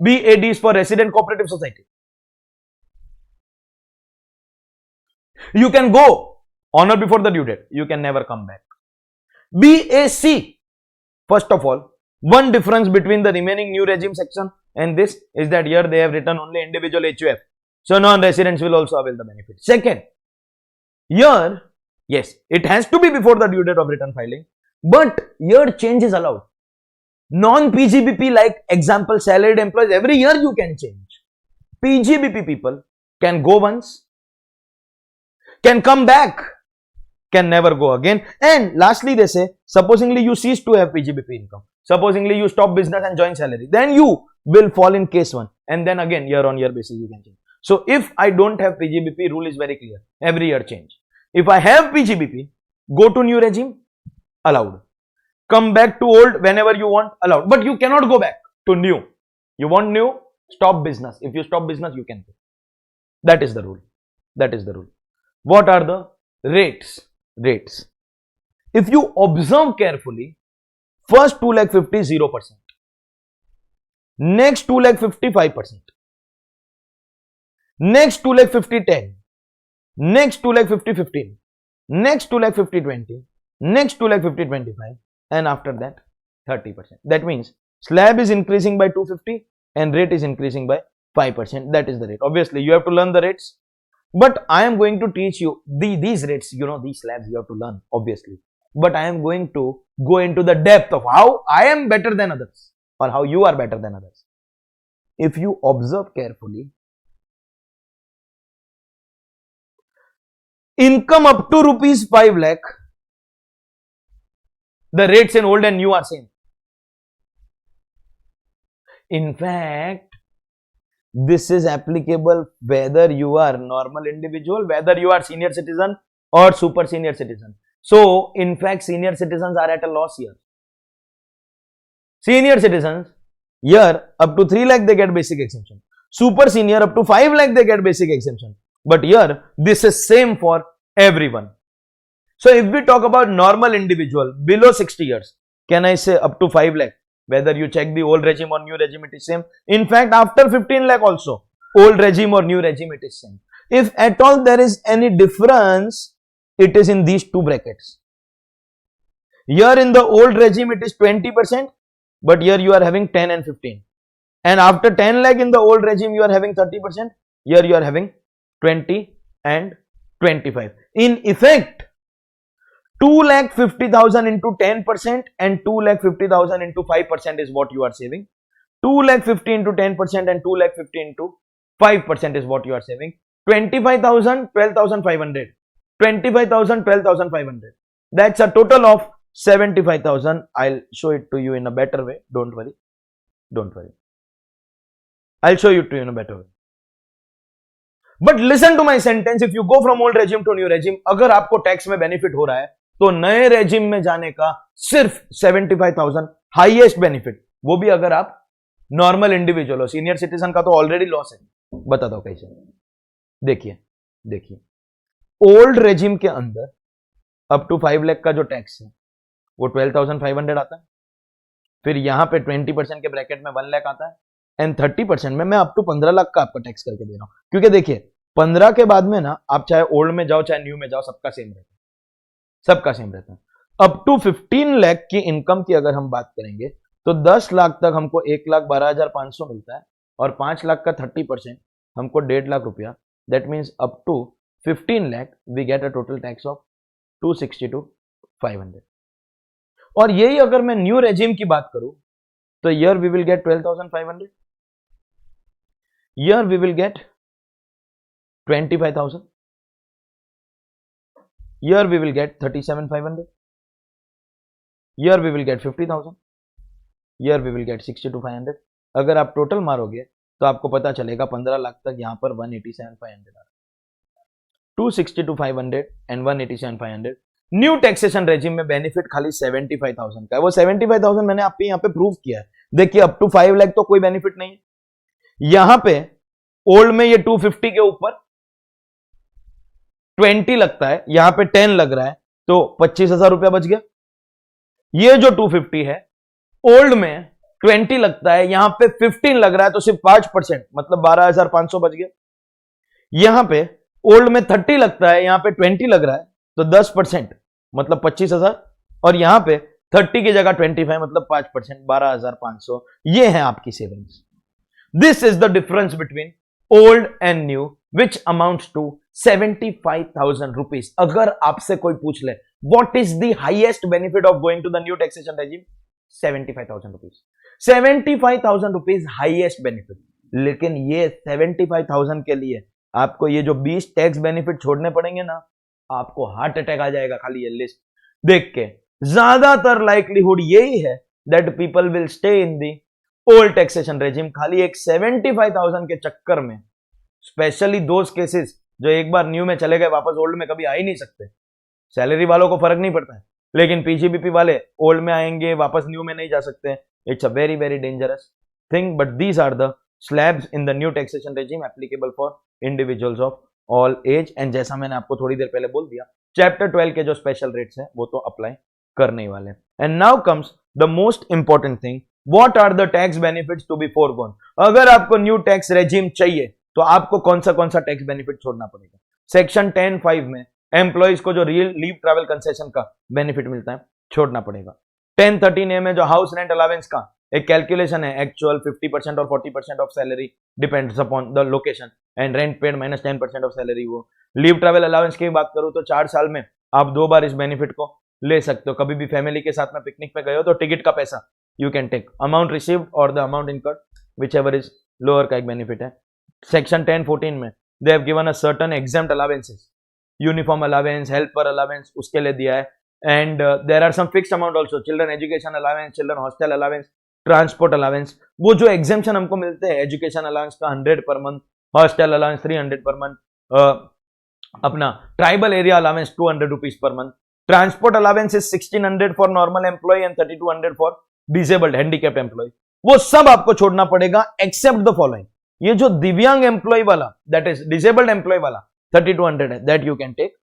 BAD is for Resident Cooperative Society. You can go on or before the due date. You can never come back. BAC, first of all, one difference between the remaining new regime section and this is that here they have written only individual HUF. So non-residents will also avail the benefit. Second, here, yes, it has to be before the due date of return filing, but here change is allowed. Non-PGBP, like example salaried employees, every year you can change. PGBP people can go once, can come back, can never go again. And lastly, they say, supposingly you cease to have PGBP income, supposingly you stop business and join salary, then you will fall in case 1, and then again year on year basis you can change. So if I don't have PGBP, rule is very clear, every year change. If I have PGBP, go to new regime, allowed. Come back to old whenever you want, allowed. But you cannot go back to new. You want new, stop business. If you stop business, you can go. That is the rule. That is the rule. What are the rates? Rates. If you observe carefully, first 2,50,000 0%. Next 2,50,000 5%. Next 2,50,000 10, next 2,50,000 15, next 2,50,000 20, next 2,50,000 25, and after that 30%. That means slab is increasing by 250 and rate is increasing by 5%. That is the rate. Obviously, you have to learn the rates, but I am going to teach you these rates. You know, these slabs you have to learn, obviously. But I am going to go into the depth of how I am better than others or how you are better than others. If you observe carefully, income up to rupees 5 lakh, the rates in old and new are same. In fact, this is applicable whether you are normal individual, whether you are senior citizen or super senior citizen. So, in fact, senior citizens are at a loss here. Senior citizens, here up to 3 lakh they get basic exemption. Super senior up to 5 lakh they get basic exemption. But here, this is same for everyone. So, if we talk about normal individual below 60 years, can I say up to 5 lakh? Whether you check the old regime or new regime, it is same. In fact, after 15 lakh also, old regime or new regime, it is same. If at all there is any difference, it is in these two brackets. Here in the old regime, it is 20%, but here you are having 10 and 15. And after 10 lakh in the old regime, you are having 30%. Here you are having 20 and 25. In effect, 2,50,000 into 10% and 2,50,000 into 5% is what you are saving. 2,50,000 into 10% and 2,50,000 into 5% is what you are saving. 25,000, 12,500. 25,000, 12,500. That's a total of 75,000. I'll show it to you in a better way. Don't worry. Don't worry. I'll show you to you in a better way. But listen to my sentence. If you go from old regime to new regime, अगर आपको tax में benefit हो रहा है तो नए regime में जाने का सिर्फ 75,000 हाईएस्ट बेनिफिट, वो भी अगर आप नॉर्मल इंडिविजुअल हो. सीनियर सिटीजन का तो ऑलरेडी लॉस है. बताता हूं कैसे. देखिए देखिए, ओल्ड रेजिम के अंदर अप टू 5 लाख का जो टैक्स है वो 12,500 आता है. फिर यहां पे 20% के ब्रैकेट में 1 लाख आता है एंड 30% में मैं अप टू 15 लाख का आपका टैक्स करके दे रहा हूं. क्योंकि देखिए 15 के बाद में ना आप चाहे ओल्ड में जाओ चाहे न्यू में जाओ, सबका सेम रहता है, सबका सेम रहता है। अप टू 15 लाख की इनकम की अगर हम बात करेंगे तो 10 लाख तक हमको 1,12,500 मिलता है और 5 लाख का 30% हमको 1.5 लाख रुपया, that means up to 15 lakh we get a total tax of 260,500। और यही अगर मैं न्यू रेजिम की बात करूं तो year we will get 12,500, year we will get 25,000, year we will get 37,500, year we will get 50,000, year we will get 62,500। अगर आप टोटल मारोगे तो आपको पता चलेगा 15 लाख तक यहां पर 187,500 आ रहा है। 262,500 एंड 187,500। न्यू टैक्सेशन रेजिम में बेनिफिट खाली 75,000 का है। वो 75,000 मैंने आपको यहां पे प्रूव किया है। देखिए अप टू 5 लाख तो कोई बेनिफिट नहीं है। यहां पे ओल्ड में ये 250 के ऊपर 20 लगता है, यहां पे 10 लग रहा है तो 25,000 रुपया बच गया। ये जो 250 है ओल्ड में 20 लगता है, यहां पे 15 लग रहा है तो सिर्फ 5%, मतलब 12,500 बच गया। यहां पे ओल्ड में 30 लगता है, यहां पे 20 लग रहा है तो 10%, मतलब 25,000, और यहां पे 30 की जगह 25 मतलब 5%, 12,500। ये है आपकी savings. This is the difference between old and new which amounts to 75,000 rupees. अगर आपसे कोई पूछ ले what is the highest benefit of going to the new taxation regime, 75,000 rupees. 75,000 rupees highest benefit. लेकिन ये 75,000 के लिए आपको ये जो 20 टैक्स बेनिफिट छोड़ने पड़ेंगे ना, आपको हार्ट अटैक आ जाएगा खाली ये लिस्ट देख के। ज्यादातर लाइक्लीहुड यही है that people will stay in the old taxation regime, खाली एक 75,000 के चक्कर में। स्पेशली दोज केसेस जो एक बार न्यू में चले गए वापस ओल्ड में कभी आ ही नहीं सकते। सैलरी वालों को फर्क नहीं पड़ता है, लेकिन पीजीबीपी वाले ओल्ड में आएंगे वापस न्यू में नहीं जा सकते। It's a very very dangerous thing, but these are the slabs in the new taxation regime applicable for individuals of all age. And जैसा मैंने आपको थोड़ी देर पहले बोल दिया, चैप्टर 12 के जो स्पेशल रेट्स हैं वो तो अप्लाई करने ही वाले। And now comes the most important thing, what are the tax benefits to be forgone. अगर आपको न्यू टैक्स रेजिम चाहिए तो आपको कौन सा टैक्स बेनिफिट छोड़ना पड़ेगा। सेक्शन 10(5) में एम्प्लॉइज को जो रियल लीव ट्रैवल कंसेशन का बेनिफिट मिलता है छोड़ना पड़ेगा। 10(13) में जो हाउस रेंट अलावेंस का एक कैलकुलेशन है, एक्चुअल 50% और 40% of salary depends upon the location and rent paid minus 10% of salary. वो लीव ट्रैवल अलावेंस की बात करूं तो 4 साल में आप 2 बार इस बेनिफिट को ले सकते हो। कभी भी फैमिली के साथ में पिकनिक पे गए हो तो टिकट का पैसा you can take, amount received और the amount incurred whichever is lower का एक बेनिफिट है। सेक्शन 10(14) में they have given a certain exempt allowances, uniform allowance, helper allowance उसके लिए दिया है। And there are some fixed amount also, children education allowance, children hostel allowance, transport allowance. वो जो एग्जेम्पशन हमको मिलते हैं, एजुकेशन अलावेंस का 100 per month, hostel allowance 300 per month, अपना tribal area allowance 200 rupees per month, transport allowance is 1600 for normal employ and 3200 for disabled handicapped employ. वो सब आपको छोड़ना पड़ेगा एक्सेप्ट द फॉलोइंग। ये जो दिव्यांग एम्प्लॉय वाला, दैट इज डिसेबल्ड एम्प्लॉय वाला 3200 है, that you can take.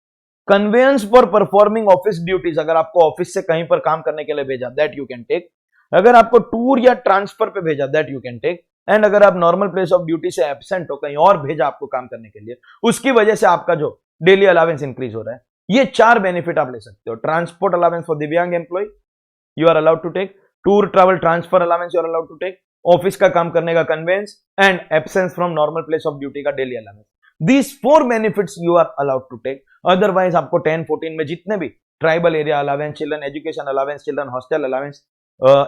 Conveyance for performing office duties, अगर आपको ऑफिस से कहीं पर काम करने के लिए भेजा, दैट यू कैन टेक। अगर आपको टूर या ट्रांसफर पे भेजा, that you can take. And अगर आप नॉर्मल प्लेस ऑफ ड्यूटी से एब्सेंट हो, कहीं और भेजा आपको काम करने के लिए, उसकी वजह से आपका जो डेली अलावेंस इंक्रीज हो रहा है, ये 4 बेनिफिट आप ले सकते हो। ट्रांसपोर्ट अलावेंस फॉर दिव्यांग employ you are allowed to take, tour travel transfer allowance you are allowed to take, office का काम करने का conveyance and absence from normal place of duty का daily allowance. These 4 benefits you are allowed to take. Otherwise आपको 10(14) में जितने भी tribal area allowance, children education allowance, children hostel allowance,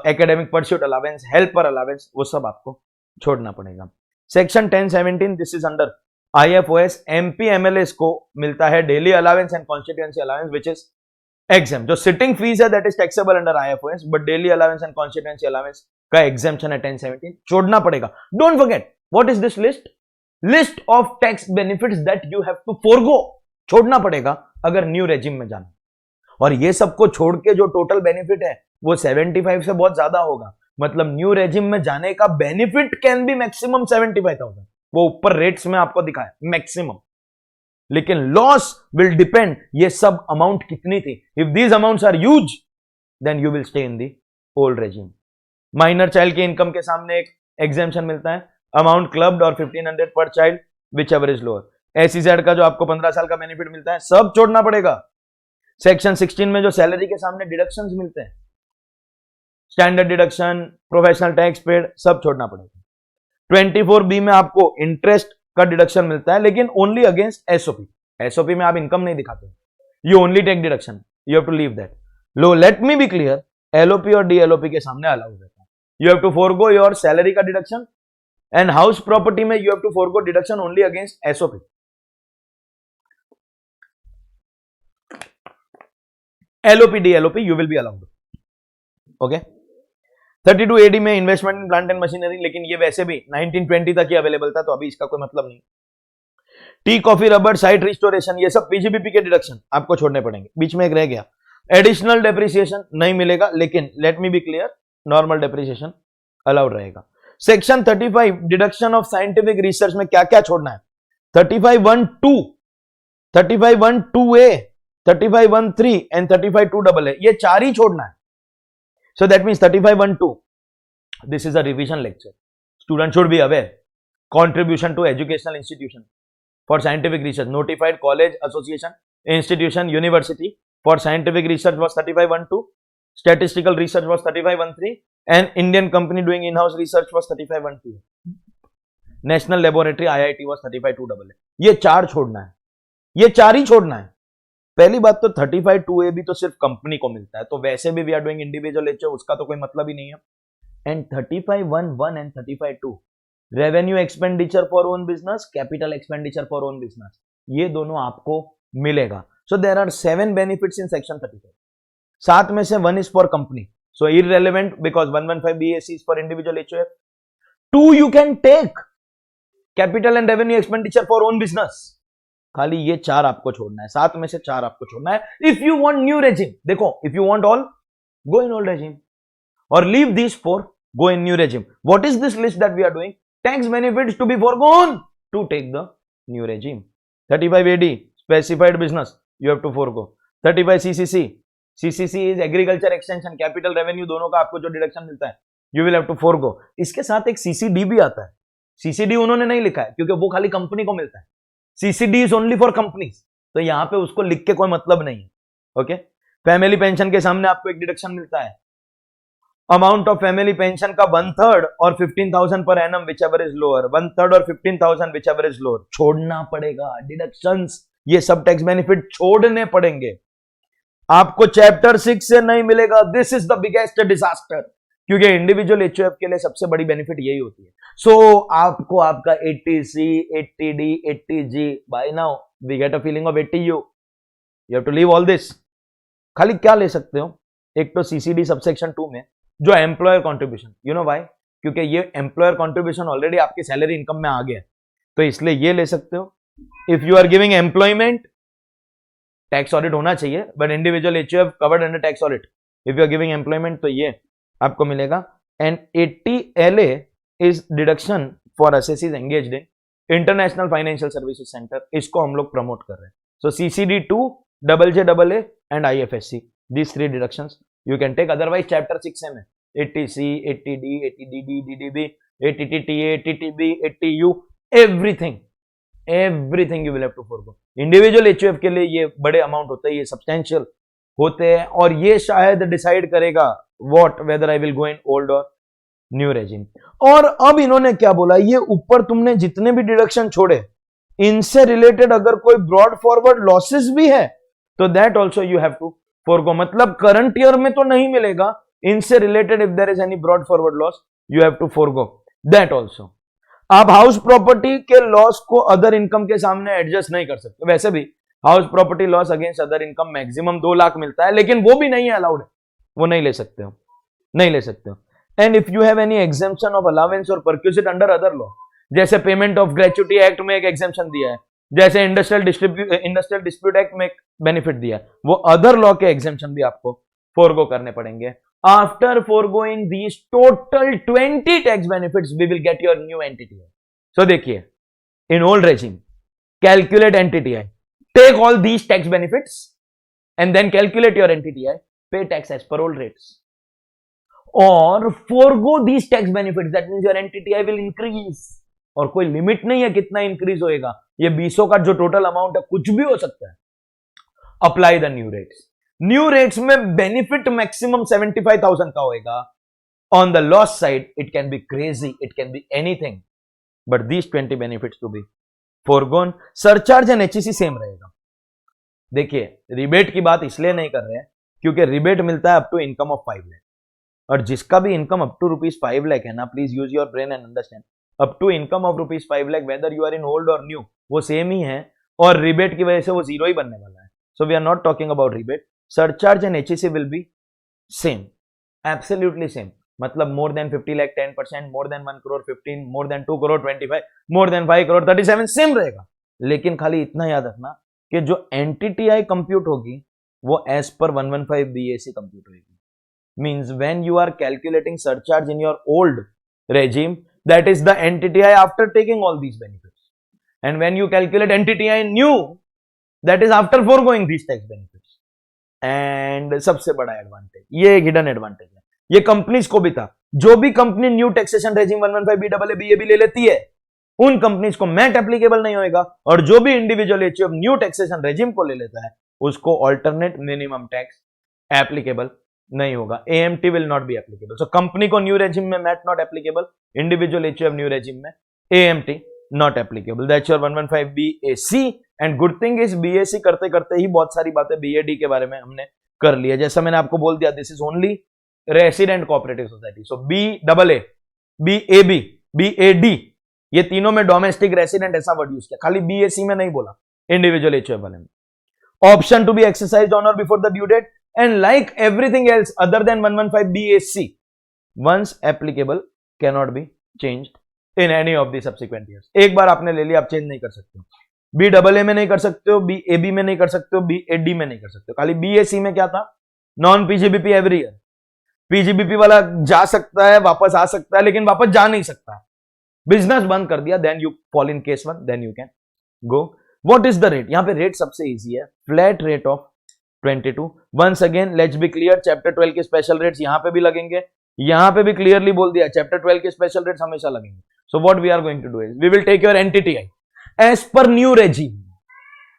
academic pursuit allowance, helper allowance, वो सब आपको छोड़ना पड़ेगा। Section 10(17) this is under IFOS। MP MLAs को मिलता है daily allowance and constituency allowance which is exam. जो सिटिंग फीस है that is taxable under IFOS, but daily allowance and constituency allowance का एग्जाम्पशन है 10(17), छोड़ना पड़ेगा। Don't forget what is this list, list of tax benefits that you have to forgo, छोड़ना पड़ेगा अगर new regime में जाना। और ये सबको छोड़ के जो टोटल बेनिफिट है वो 75 से बहुत ज्यादा होगा। मतलब न्यू रेजिम में जाने का बेनिफिट कैन बी मैक्सिमम 75,000, वो ऊपर रेट्स में आपको दिखाया मैक्सिमम, लेकिन लॉस विल डिपेंड ये सब अमाउंट कितनी थी। If these amounts are huge then you will stay in the old regime. Minor child के इनकम के सामने एक एग्जेम्पशन मिलता है, अमाउंट क्लब्ड और 1500 पर child which ever is lower. SEZ का जो आपको 15 साल का बेनिफिट मिलता है सब छोड़ना पड़ेगा। सेक्शन 16 में जो सैलरी के सामने डिडक्शंस मिलते हैं, standard deduction, professional tax paid, सब छोड़ना पड़ेगा। 24B में आपको इंटरेस्ट का डिडक्शन मिलता है, लेकिन ओनली अगेंस्ट एसओपी। एसओपी में आप इनकम नहीं दिखाते, you only take deduction, you have to leave that. लो let me be clear, LOP और डीएलओपी के सामने अलाउड रहता है। You have to forgo your salary का डिडक्शन, एंड हाउस प्रॉपर्टी में you have to forgo deduction only against SOP. LOP, DLOP, you will be allowed. Okay. 32AD में investment in plant and machinery, लेकिन ये वैसे भी 1920 तक ही available था, तो अभी इसका कोई मतलब नहीं। T, coffee, rubber, site restoration, ये सब पीजीबीपी के डिडक्शन आपको छोड़ने पड़ेंगे। बीच में एक रह गया, एडिशनल डेप्रिसिएशन नहीं मिलेगा, लेकिन let me be clear, normal depreciation allowed रहेगा। Section 35 deduction of scientific research में क्या क्या छोड़ना है? 35(1)(2), 35(1)(2)(a), 35(1)(3) एंड 35(2)(a), ये चार ही छोड़ना है। So that means 35(1)(2), this is a revision lecture. Student should be aware. Contribution to educational institution for scientific research, notified college, association, institution, university for scientific research was 35(1)(2), statistical research was 35(1)(3), and Indian company doing in-house research was 35(1)(2). National laboratory IIT was 35(2)(a). ये चार छोड़ना है, ये चार ही छोड़ना है। पहली बात तो 35(2)(a) भी तो सिर्फ कंपनी को मिलता है, तो वैसे भी we are doing individual HO, उसका तो कोई मतलब ही नहीं है। And 35(1)(1) and 35(2) revenue expenditure for own business, capital expenditure for own business, ये दोनों आपको मिलेगा। So there are 7 benefits in section 35। 7 में से 1 is for company, so irrelevant because 115 BAC is for individual HO. 2 you can take capital and revenue expenditure for own business, खाली ये 4 आपको छोड़ना है। 7 में से 4 आपको छोड़ना है। If you want new regime, देखो, if you want all, go in old regime, और leave this 4, go in new regime. What is this list that we are doing? Tax benefits to be forgone to take the new regime. 35AD specified business, you have to forgo. 35CCC, CCC is agriculture extension, capital revenue, दोनों का आपको जो deduction मिलता है, you will have to forgo. इसके साथ एक CCD भी आता है। CCD उन्होंने नहीं लिखा है क्योंकि वो खाली कंपनी को मिलता है। CCD is only for companies, तो यहां पे उसको लिख के कोई मतलब नहीं है। ओके। फैमिली पेंशन के सामने आपको एक डिडक्शन मिलता है, अमाउंट ऑफ फैमिली पेंशन का 1/3 और 15,000 per annum which ever is lower, 1/3 और 15,000 विच एवर इज लोअर, छोड़ना पड़ेगा। डिडक्शंस, ये सब टैक्स बेनिफिट छोड़ने पड़ेंगे, आपको चैप्टर 6 से नहीं मिलेगा। This is the biggest disaster, क्योंकि इंडिविजुअल एचओएफ के लिए सबसे बड़ी बेनिफिट यही होती है। सो आपको आपका 80C, 80D, 80G, by now we get a feeling of 80U, you have to leave all this. खाली क्या ले सकते हो? एक तो CCD सबसेक्शन 2 में जो employer contribution, you know why? क्योंकि ये एम्प्लॉयर कॉन्ट्रीब्यूशन ऑलरेडी आपकी सैलरी इनकम में आ गया है, तो इसलिए ये ले सकते हो। If you are giving employment, tax audit होना चाहिए, but individual HUF covered under tax audit. If you are giving employment तो ये आपको मिलेगा। And 80LA is deduction for assessees engaged in international financial services centre, इसको हम लोग promote कर रहे हैं। So CCD2, JJAA and IFSC, these 3 deductions you can take, otherwise chapter 6 में 80C, 80D, 80DD, DDB, 80TTA, 80TB, 80U, everything you will have to forgo। Individual HUF के लिए ये बड़े अमाउंट होते हैं, ये सब्सटेंशियल होते हैं, और ये शायद डिसाइड करेगा what whether I will go in old और न्यू रेजिम। और अब इन्होंने क्या बोला, ये ऊपर तुमने जितने भी डिडक्शन छोड़े, इनसे रिलेटेड अगर कोई ब्रॉड फॉरवर्ड लॉसेस भी है तो that also you have to forgo. मतलब करंट ईयर में तो नहीं मिलेगा, इनसे related if there is any brought forward loss you have to forgo that also. आप हाउस प्रॉपर्टी के लॉस को अदर इनकम के सामने एडजस्ट नहीं कर सकते। वैसे भी house property loss against other income maximum 2 lakh मिलता है, लेकिन वो भी नहीं है अलाउड, वो नहीं ले सकते हो, नहीं ले सकते हो। And if you have any exemption of allowance और परक्यूजिट अंडर अदर लॉ, जैसे पेमेंट ऑफ ग्रेच्युटी एक्ट में एक एग्जेम्पशन दिया है, जैसे इंडस्ट्रियल डिस्प्यूट एक्ट में एक बेनिफिट दिया है, वो अदर लॉ के एग्जेम्पशन भी आपको फोरगो करने पड़ेंगे। After forgoing these total 20 tax benefits we will get your new entity. So देखिए, in old regime calculate entity, take all these tax benefits and then calculate your NTTI, pay tax as per old rates, or forego these tax benefits, that means your NTTI will increase, और कोई limit नहीं है कितना increase होएगा, ये 20 का जो total amount है कुछ भी हो सकता है. Apply the new rates. New rates में बेनिफिट मैक्सिमम 75,000 का होगा. On the loss side it can be crazy, it can be anything, but these 20 benefits to be forgone. Surcharge and HEC same रहेगा. देखिए रिबेट की बात इसलिए नहीं कर रहे हैं क्योंकि रिबेट मिलता है up to income of 5 lakh, और जिसका भी इनकम अप टू ₹5 लाख है ना, please use your brain and understand, up to income of ₹5 lakh whether you are in old और न्यू वो सेम ही है, और रिबेट की वजह से वो जीरो ही बनने वाला है. So we are not talking about rebate. Surcharge and HEC will be same, absolutely same. मतलब more than 50 lakh 10%, more than 1 crore 15, more than 2 crore 25, more than 5 crore 37 same रहेगा. लेकिन खाली इतना याद रखना कि जो एनटीटीआई कंप्यूट होगी वो एज पर 115 बीएसी कंप्यूट होगी. Means when you are calculating surcharge in your old regime, that is the NTTI after taking all these benefits, and when you calculate NTTI new, that is after foregoing these tax benefits. And सबसे बड़ा advantage, ये एक hidden advantage है, ये companies को भी था. जो भी company new taxation regime 115 BAA BAB ले लेती है उन कंपनीज को मैट एप्लीकेबल नहीं होएगा, और जो भी individual HUF new taxation regime को ले लेता है उसको ऑल्टरनेट मिनिमम टैक्स एप्लीकेबल नहीं होगा. AMT will not be applicable. So company को न्यू रेजिम में MAT not applicable, individual HUF new regime में AMT not applicable. That's your 115 BAC. And good thing is BAC करते करते ही बहुत सारी बातें BAD के बारे में हमने कर लिया. जैसा मैंने आपको बोल दिया, this is only resident cooperative society. So BAA, BAB, BAD ये तीनों में डोमेस्टिक रेसिडेंट ऐसा वर्ड यूज किया, खाली BAC में नहीं बोला इंडिविजुअल एचयूएफ वाले में. Option to be exercised on और before the due date, and like everything else other than 115 BAC, once applicable cannot be changed in any of the subsequent years. एक बार आपने ले लिया आप चेंज नहीं कर सकते हो. BAA में नहीं कर सकते हो, BAB में नहीं कर सकते हो, BAD में नहीं कर सकते हो. खाली BAC में क्या था, non PGBP every year. PGBP वाला जा सकता है, वापस आ सकता है, लेकिन वापस जा नहीं सकता है. बिजनेस बंद कर दिया, then you fall in case 1, then you can go. What is the rate? यहां पे रेट सबसे इजी है, flat rate of 22. Once again let's be clear, chapter 12 के स्पेशल रेट्स यहां पे भी लगेंगे, यहां पे भी क्लियरली बोल दिया चैप्टर 12 के स्पेशल रेट्स हमेशा लगेंगे. So what we are going to do is we will take your NTTI as per new regime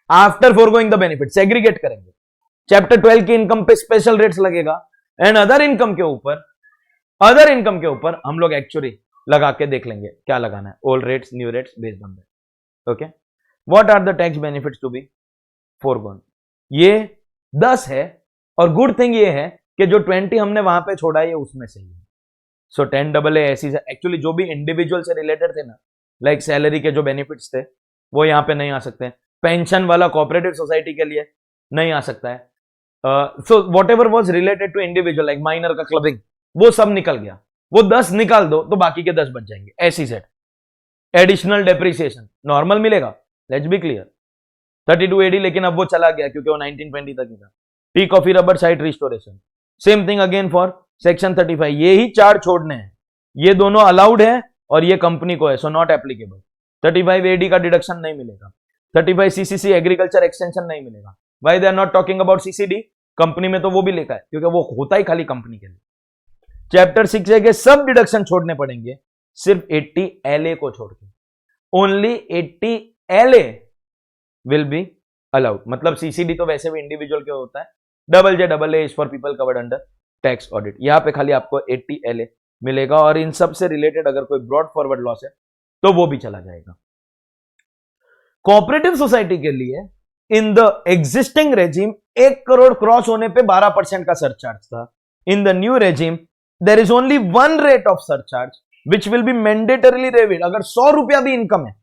after forgoing the benefit, segregate करेंगे. चैप्टर 12 की इनकम पे स्पेशल रेट्स लगेगा, एंड अदर इनकम के ऊपर हम लोग एक्चुअली लगा के देख लेंगे क्या लगाना है, old rates new rates based on that. Okay, what are the tax benefits to be forgone? ये 10 है, और गुड थिंग ये है कि जो 20 हमने वहां पे छोड़ा है ये उसमें से ही है. सो 10AA ऐसी एक्चुअली जो भी इंडिविजुअल से रिलेटेड थे ना, लाइक सैलरी के जो बेनिफिट्स थे वो यहां पे नहीं आ सकते हैं. पेंशन वाला कोऑपरेटिव सोसाइटी के लिए नहीं आ सकता है. So whatever was related to individual like minor का क्लबिंग वो सब निकल गया. वो 10 निकाल दो तो बाकी के 10 बच जाएंगे. ऐसी सेट एडिशनल डेप्रिसिएशन नॉर्मल मिलेगा, लेट्स बी क्लियर 32AD, लेकिन अब वो चला गया क्योंकि वो 1920 तक ही था. Tea coffee rubber site restoration, same thing again for section 35. ये ही 4 छोड़ने हैं, ये दोनों अलाउड है और ये कंपनी को है, सो नॉट एप्लीकेबल. 35AD का डिडक्शन नहीं मिलेगा. 35 CCC एग्रीकल्चर एक्सटेंशन नहीं मिलेगा. Why they are not talking about CCD? Company में तो वो भी लिखा है क्योंकि वो होता ही खाली कंपनी के लिए. चैप्टर 6 के सब डिडक्शन छोड़ने पड़ेंगे सिर्फ 80LA को छोड़ के. Only 80LA will be allowed. मतलब CCD तो वैसे भी इंडिविजुअल के होता है. JJAA is for people covered under tax audit. यहां पे खाली आपको 80LA मिलेगा, और इन सब से रिलेटेड अगर कोई ब्रॉड फॉरवर्ड लॉस है तो वो भी चला जाएगा. कोऑपरेटिव सोसाइटी के लिए in the existing regime 1 crore cross होने पे 12% का सरचार्ज था. In the new regime there is only 1 rate of surcharge which will be mandatorily levied. अगर 100 रुपया भी इनकम है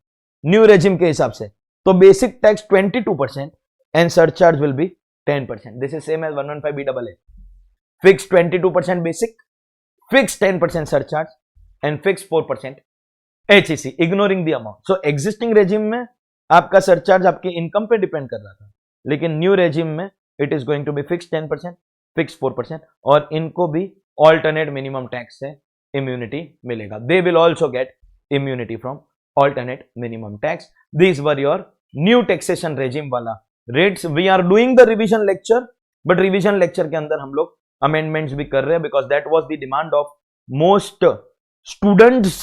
न्यू रेजिम के हिसाब से तो basic tax 22% and surcharge will be 10%. This is same as 115 BAA. Fix 22% basic, fix 10% surcharge and fix 4% HEC, ignoring the amount. So existing regime में आपका सरचार्ज आपकी इनकम पे डिपेंड कर रहा था, लेकिन न्यू रेजिम में it is going to be fix 10%, fix 4%, और इनको भी ऑल्टरनेट मिनिमम टैक्स से इम्यूनिटी मिलेगा. They will also get immunity from alternate minimum tax. These were your new taxation regime वाला rates. We are doing the revision lecture, but revision lecture के अंदर हम लोग amendments भी कर रहे हैं because that was the demand of most students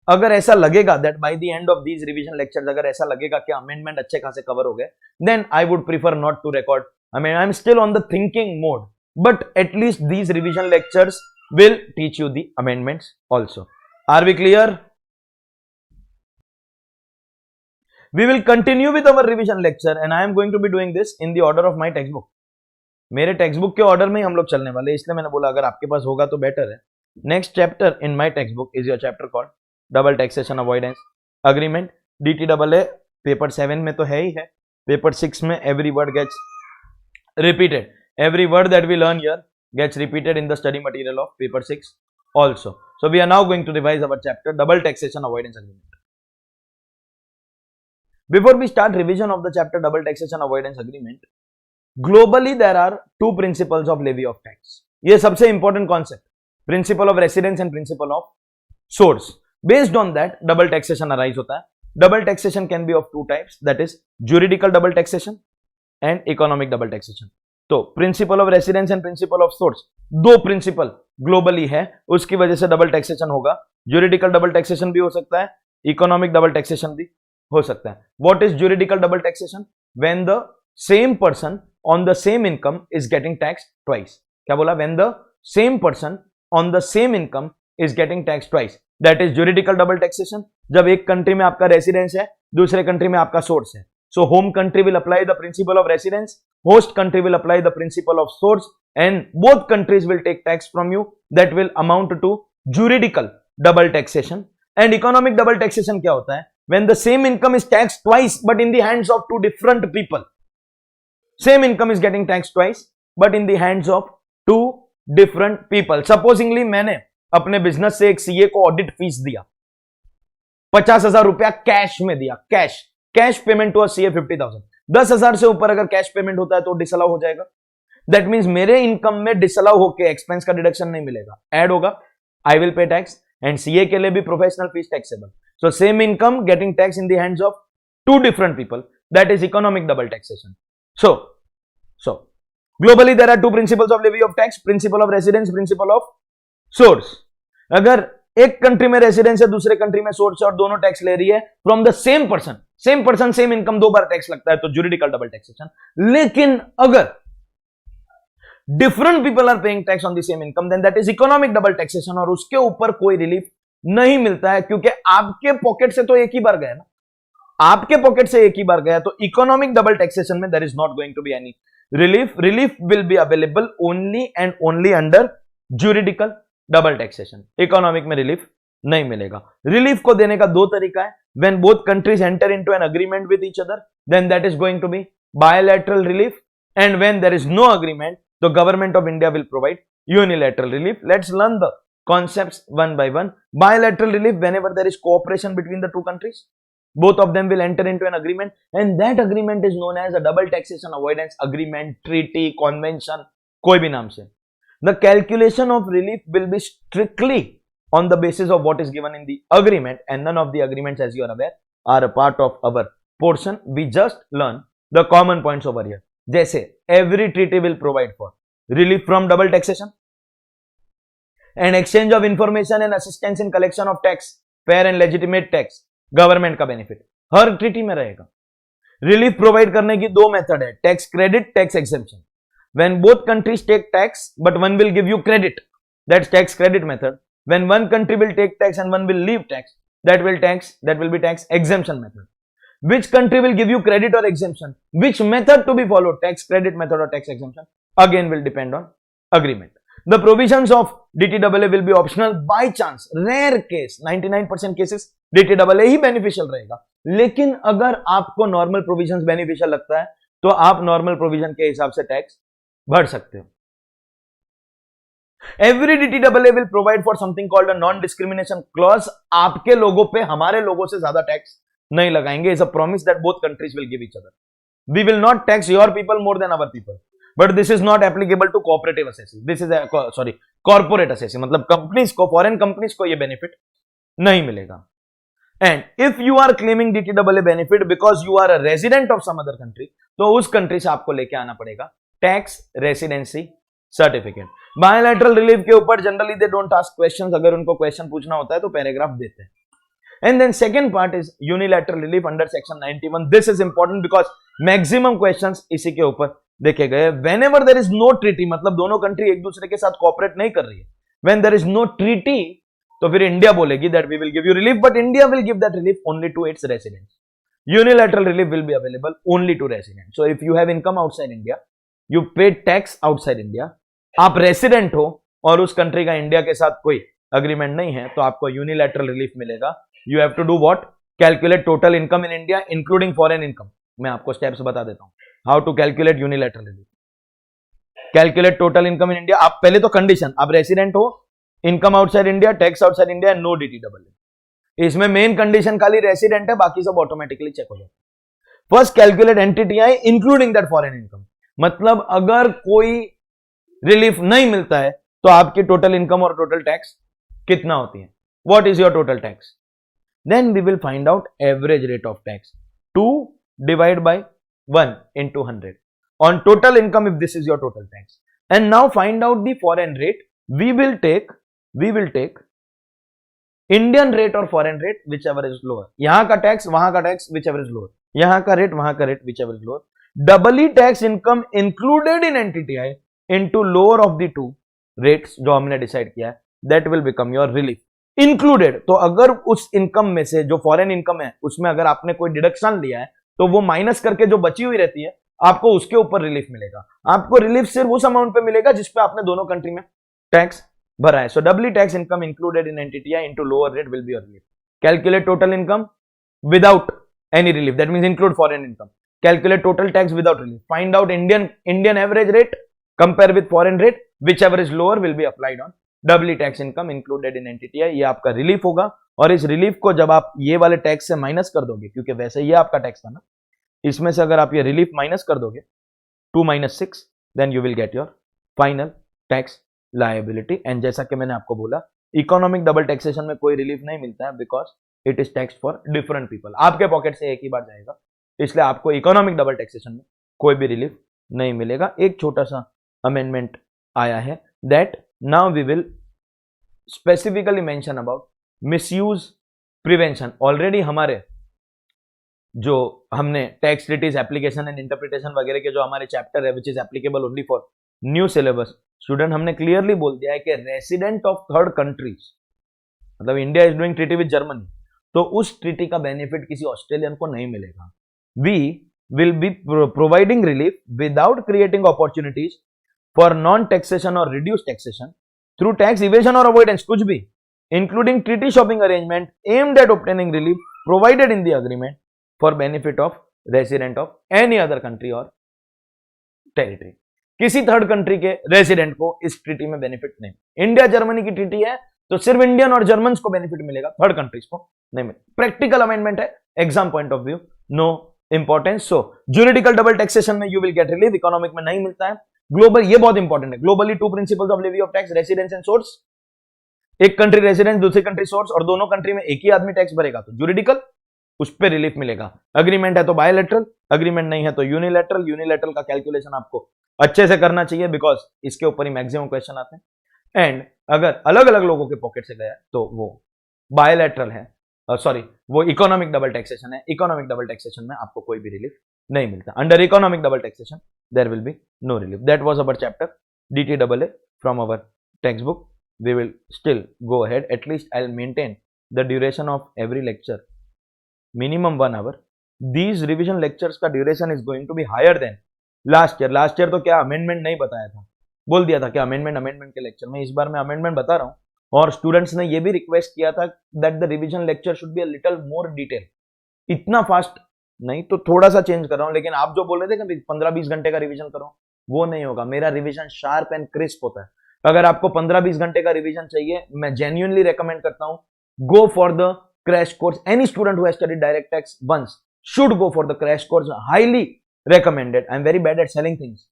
अगर ऐसा लगेगा that by the end of these revision lectures, अगर ऐसा लगेगा कि अमेंडमेंट अच्छे खासे कवर हो गए, then I would prefer not to record. I am still on the thinking mode, but at least these revision lectures will teach you the amendments also. Are we clear? We will continue with our revision lecture and I am going to be doing this in the order of my textbook. मेरे textbook के order में ही हम लोग चलने वाले, इसलिए मैंने बोला अगर आपके पास होगा तो बेटर है. Next chapter in my textbook is your chapter called double taxation avoidance agreement. DTAA paper 7 में तो है ही है, पेपर 6 में every word gets repeated. Every word that we learn here gets repeated in the study material of paper 6 also. So we are now going to revise our chapter double taxation avoidance agreement. Before we start revision of the chapter double taxation avoidance agreement, globally there are two principles of levy of tax. ये सबसे important concept, principle of residence and principle of source. Based on that double taxation arise होता है. Double taxation can be of two types, that is juridical double taxation and economic double taxation. तो principal of residence and principal of source दो principal globally है, उसकी वजह से double taxation होगा. Juridical double taxation भी हो सकता है, इकोनॉमिक डबल टैक्सेशन भी हो सकता है. What is juridical double taxation? When the same person on the same income is getting tax twice. क्या बोला? When the same person on the same income is getting tax twice, that is juridical double taxation. जब एक country में आपका residence है, दूसरे country में आपका सोर्स है, so home country will apply the principle of residence, host country will apply the principle of source, and both countries will take tax from you. That will amount to juridical double taxation. And economic double taxation क्या होता है? When the same income is taxed twice but in the hands of two different people. Same income is getting taxed twice but in the hands of two different people. Supposingly मैंने अपने business से एक CA को audit fees दिया, 50,000 रुपया cash में दिया, cash payment to CA 50,000. 10,000 से ऊपर अगर कैश पेमेंट होता है तो डिसअलाउ हो जाएगा. दैट मींस मेरे इनकम में डिसअलाउ होके एक्सपेंस का डिडक्शन नहीं मिलेगा, ऐड होगा. I will pay tax and CA के लिए भी professional fees taxable. So same income getting tax in the hands of two different people, that is economic double taxation. So globally there are two principles of levy of tax, principle of residence, principle of source. अगर एक country में residence है, दूसरे country में source है और दोनों tax ले रही है from the same person same income, दो बार टैक्स लगता है तो ज्यूरिडिकल डबल टैक्सेशन. लेकिन अगर different people are paying tax on the same income, then that is economic double taxation और उसके ऊपर कोई रिलीफ नहीं मिलता है, क्योंकि आपके पॉकेट से तो एक ही बार गया ना, आपके पॉकेट से एक ही बार गया. तो इकोनॉमिक डबल टैक्सेशन में there is not going to be any relief. Relief will be available only and only under juridical double taxation. Economic में रिलीफ नहीं मिलेगा. रिलीफ को देने का दो तरीका है. When both countries enter into an agreement with each other, then that is going to be bilateral relief. And when there is no agreement, the government of India will provide unilateral relief. Let's learn the concepts one by one. Bilateral relief, whenever there is cooperation between the two countries, both of them will enter into an agreement, and that agreement is known as a double taxation avoidance agreement, treaty, convention, कोई भी नाम से. The calculation of relief will be strictly on the basis of what is given in the agreement, and none of the agreements, as you are aware, are a part of our portion. We just learn the common points over here. जैसे every treaty will provide for relief from double taxation and exchange of information and assistance in collection of tax, fair and legitimate tax, government का benefit हर treaty में रहेगा. Relief provide करने की दो method है, tax credit, tax exemption. When both countries take tax but one will give you credit, that's tax credit method. When one country will take tax and one will leave tax, that will be tax exemption method. Which country will give you credit or exemption? Which method to be followed, tax credit method or tax exemption? Again will depend on agreement. The provisions of DTAA will be optional by chance, rare case, 99% cases DTAA he beneficial रहेगा. लेकिन अगर आपको normal provisions beneficial लगता है तो आप normal provision के हिसाब से टैक्स भर सकते हो. Every DTAA will provide for something called a non-discrimination clause. आपके लोगों पे हमारे लोगों से ज्यादा टैक्स नहीं लगाएंगे. Is a promise that both countries will give each other. We will not tax your people more than our people. But this is not applicable to cooperative assessing. This is corporate assessing. मतलब companies को, foreign companies को ये benefit नहीं मिलेगा. And if you are claiming DTAA benefit because you are a resident of some other country, तो उस country से आपको लेके आना पड़ेगा tax residency certificate. Bilateral relief के ऊपर generally they don't ask questions. अगर उनको क्वेश्चन पूछना होता है तो पैराग्राफ देते हैं. And then second part is unilateral relief under section 91. This is important because maximum questions इसी के ऊपर देखे गए. Whenever there is no treaty, मतलब दोनों कंट्री एक दूसरे के साथ कोऑपरेट नहीं कर रही है, when there is no treaty, तो फिर इंडिया बोलेगी that we will give you relief, but India will give that relief only to its residents. Unilateral relief will be available only to residents. So if you have income outside India, you pay tax outside India, आप resident हो और उस country का India के साथ कोई agreement नहीं है, तो आपको यूनिलैटरल रिलीफ मिलेगा. You have to do what? Calculate total income in India including foreign income. मैं आपको स्टेप्स बता देता हूं how to calculate unilateral relief. Calculate total income in India. आप पहले तो कंडीशन, आप रेसिडेंट हो, income outside India, tax outside India, no DTAA. इसमें मेन कंडीशन खाली रेसिडेंट है, बाकी सब ऑटोमेटिकली चेक हो जाता है. First calculate NTTI including that foreign income. मतलब अगर कोई रिलीफ नहीं मिलता है तो आपकी टोटल इनकम और टोटल टैक्स कितना होती है? What is your total tax? Then we will find out average rate of tax. 2 divide by 1 into 100 on total income if this is your total tax. And now find out the foreign rate. We will take Indian rate or foreign rate whichever is lower. यहां का tax, वहां का tax, whichever is lower. यहां का rate, वहां का rate, whichever is lower. Doubly tax income included in NTTI into lower of the two rates जो हमने डिसाइड किया है, that will become your relief. Included, तो अगर उस इनकम में से जो फॉरेन इनकम है उसमें अगर आपने कोई डिडक्शन लिया है तो वो माइनस करके जो बची हुई रहती है आपको उसके ऊपर रिलीफ मिलेगा. आपको रिलीफ सिर्फ उस अमाउंट पे मिलेगा जिसपे आपने दोनों कंट्री में टैक्स भरा है. So doubly tax income included in NTTI into lower rate will be your relief. Calculate total income without any relief, that means include foreign income. Calculate total tax without relief. Find out Indian average rate, compare with foreign rate, whichever is lower will be applied on doubly tax income included in NTTI. ये आपका relief होगा और इस relief को जब आप ये वाले टैक्स से माइनस कर दोगे, क्योंकि वैसे ये आपका टैक्स था ना, इसमें से अगर आप ये रिलीफ माइनस कर दोगे 2 - 6, then you will get your final tax liability. And जैसा कि मैंने आपको बोला, इकोनॉमिक डबल टैक्सेशन में कोई रिलीफ नहीं मिलता है because it is tax for different people. आपके पॉकेट से एक ही बार जाएगा, इसलिए आपको इकोनॉमिक डबल टैक्सेशन में कोई भी रिलीफ नहीं मिलेगा. एक छोटा सा अमेंडमेंट आया है that now we will specifically mention about misuse prevention. Already हमारे जो हमने tax treaties application and interpretation वगैरह के जो हमारे चैप्टर है which is applicable only for new syllabus student, हमने क्लियरली बोल दिया है कि रेसिडेंट ऑफ थर्ड कंट्रीज, मतलब India is doing treaty with Germany, तो उस ट्रीटी का बेनिफिट किसी ऑस्ट्रेलियन को नहीं मिलेगा. We will be providing relief without creating opportunities for non taxation और reduce taxation through tax evasion और अवॉइडेंस, कुछ भी, including treaty shopping arrangement aimed at obtaining relief provided in the agreement for benefit of resident of any other country और territory. किसी third country के resident को इस treaty में benefit नहीं. इंडिया जर्मनी की ट्रीटी है तो सिर्फ इंडियन और जर्मन्स को बेनिफिट मिलेगा, थर्ड कंट्रीज को नहीं मिलेगा. प्रैक्टिकल अमेंडमेंट है, exam point of view no importance. So juridical double taxation में you will get relief, economic में नहीं मिलता है. ग्लोबल, ये बहुत इंपॉर्टेंट है. Globally 2 principles of levy of tax, residence and source. एक कंट्री रेसिडेंस, दूसरी कंट्री सोर्स, और दोनों कंट्री में एक ही आदमी टैक्स भरेगा तो ज्यूरिडिकल, उस पर रिलीफ मिलेगा. अग्रीमेंट है तो बायलैटरल, अग्रीमेंट नहीं है तो यूनिलैटरल. यूनिलैटरल का कैलकुलेशन आपको अच्छे से करना चाहिए बिकॉज इसके ऊपर ही मैक्सिमम क्वेश्चन आते हैं. एंड अगर अलग अलग लोगों के पॉकेट से गया तो वो बायलैटरल है, सॉरी वो इकोनॉमिक डबल टैक्सेशन है. इकोनॉमिक डबल टैक्सेशन में आपको कोई भी रिलीफ नहीं मिलता. Under economic double taxation there will be no relief. That was our chapter DTAA from our textbook. We will still go ahead. At least I'll maintain the duration of every lecture minimum 1 hour. These revision lectures का duration is going to be higher than last year. Last year तो क्या amendment नहीं बताया था, बोल दिया था कि amendment के lecture में. इस बार मैं amendment बता रहा हूँ और students ने ये भी request किया था that the revision lecture should be a little more detailed. इतना fast नहीं तो थोड़ा सा चेंज कर रहा हूं. लेकिन आप जो बोल रहे थे कि 15-20 घंटे का रिवीजन करो, वो नहीं होगा. मेरा रिवीजन शार्प एंड क्रिस्प होता है. अगर आपको 15-20 घंटे का रिवीजन चाहिए, मैं जेन्युइनली रेकमेंड करता हूं, go for the crash course. Any student who has studied direct tax once should go for the crash course. Highly recommended. I am very bad at selling things,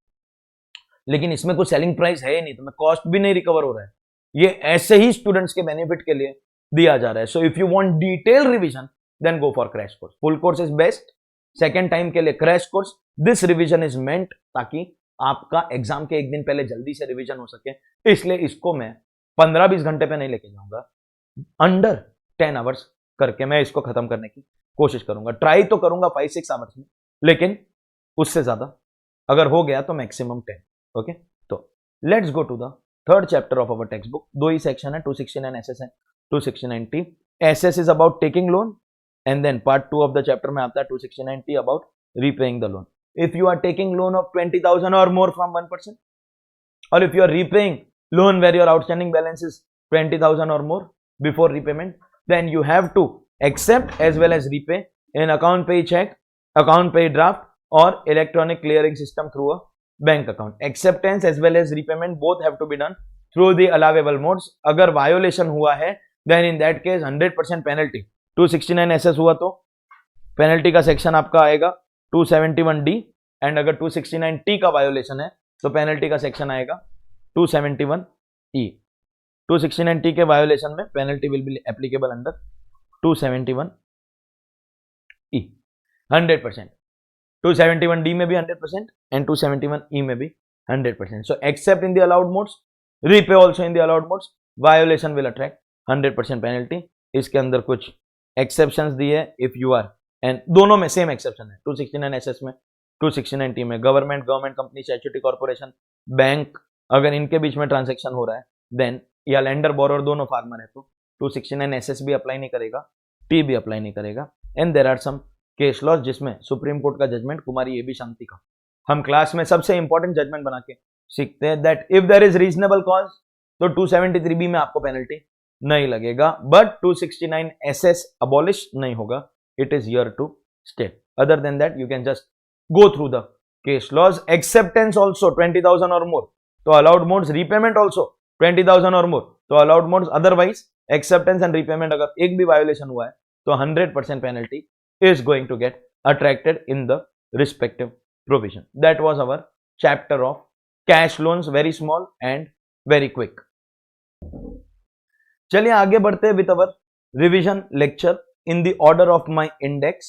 लेकिन इसमें कोई selling price है ही नहीं, तो मैं cost भी नहीं recover हो रहा है. ये ऐसे ही स्टूडेंट्स के बेनिफिट के लिए दिया जा रहा है. So if you want detail revision then go for crash course. Full course is best. Second time के लिए crash course. This revision is meant ताकि आपका एग्जाम के एक दिन पहले जल्दी से रिवीजन हो सके. इसलिए इसको मैं 15-20 घंटे पे नहीं लेके जाऊंगा, अंडर 10 आवर्स करके मैं इसको खत्म करने की कोशिश करूंगा। ट्राई तो करूंगा 5-6 आवर्स में, लेकिन उससे ज्यादा अगर हो गया तो मैक्सिमम 10। ओके, तो let's go to the third chapter of our text book. दो ही सेक्शन है, 269 एसएस है, 269 T. SS is about taking loan, and then part 2 of the chapter में आता है 269 T about repaying the loan. If you are taking loan of 20,000 or more from one person, or if you are repaying loan where your outstanding balance is 20,000 or more before repayment, then you have to accept as well as repay in account pay check, account pay draft, or electronic clearing system through a bank account. Acceptance as well as repayment both have to be done through the allowable modes. अगर violation हुआ है then in that case 100% penalty. 269 SS हुआ तो penalty का section आपका आएगा 271D, and अगर 269T का वायोलेशन है तो पेनल्टी का सेक्शन आएगा 271E। 269T के वायोलेशन में penalty will be applicable under 271E 100%, 271D में भी 100% एंड 271E में भी 100%। So except in the allowed modes, repay also in the allowed modes, violation will attract 100% penalty. इसके अंदर कुछ एक्सेप्शंस दिए इफ यू आर, एंड दोनों में सेम एक्सेप्शन है, 269 एसएस में, 269 टी में। Government company, statutory corporation, bank, अगर इनके बीच में ट्रांजैक्शन हो रहा है देन, या लेंडर बोरोर दोनों फार्मर है तो 269 एसएस भी अप्लाई नहीं करेगा, टी भी अप्लाई नहीं करेगा। And there are some case laws जिसमें सुप्रीम कोर्ट का जजमेंट कुमारी ये भी शांति का हम क्लास में सबसे इंपॉर्टेंट जजमेंट बना के सीखते हैं, that if there is reasonable cause तो 273 में आपको पेनल्टी नहीं लगेगा, बट 269 एसएस अबॉलिश नहीं होगा, it is here to stay. Other than that you can just go through the case laws. Acceptance also 20,000 or more तो allowed modes, repayment also 20,000 or more तो allowed modes, otherwise acceptance and repayment अगर एक भी violation हुआ है तो 100% penalty is going to get attracted in the respective provision. That was our chapter of cash loans, very small and very quick. चलिए आगे बढ़ते हैं with our revision lecture in the order of my index.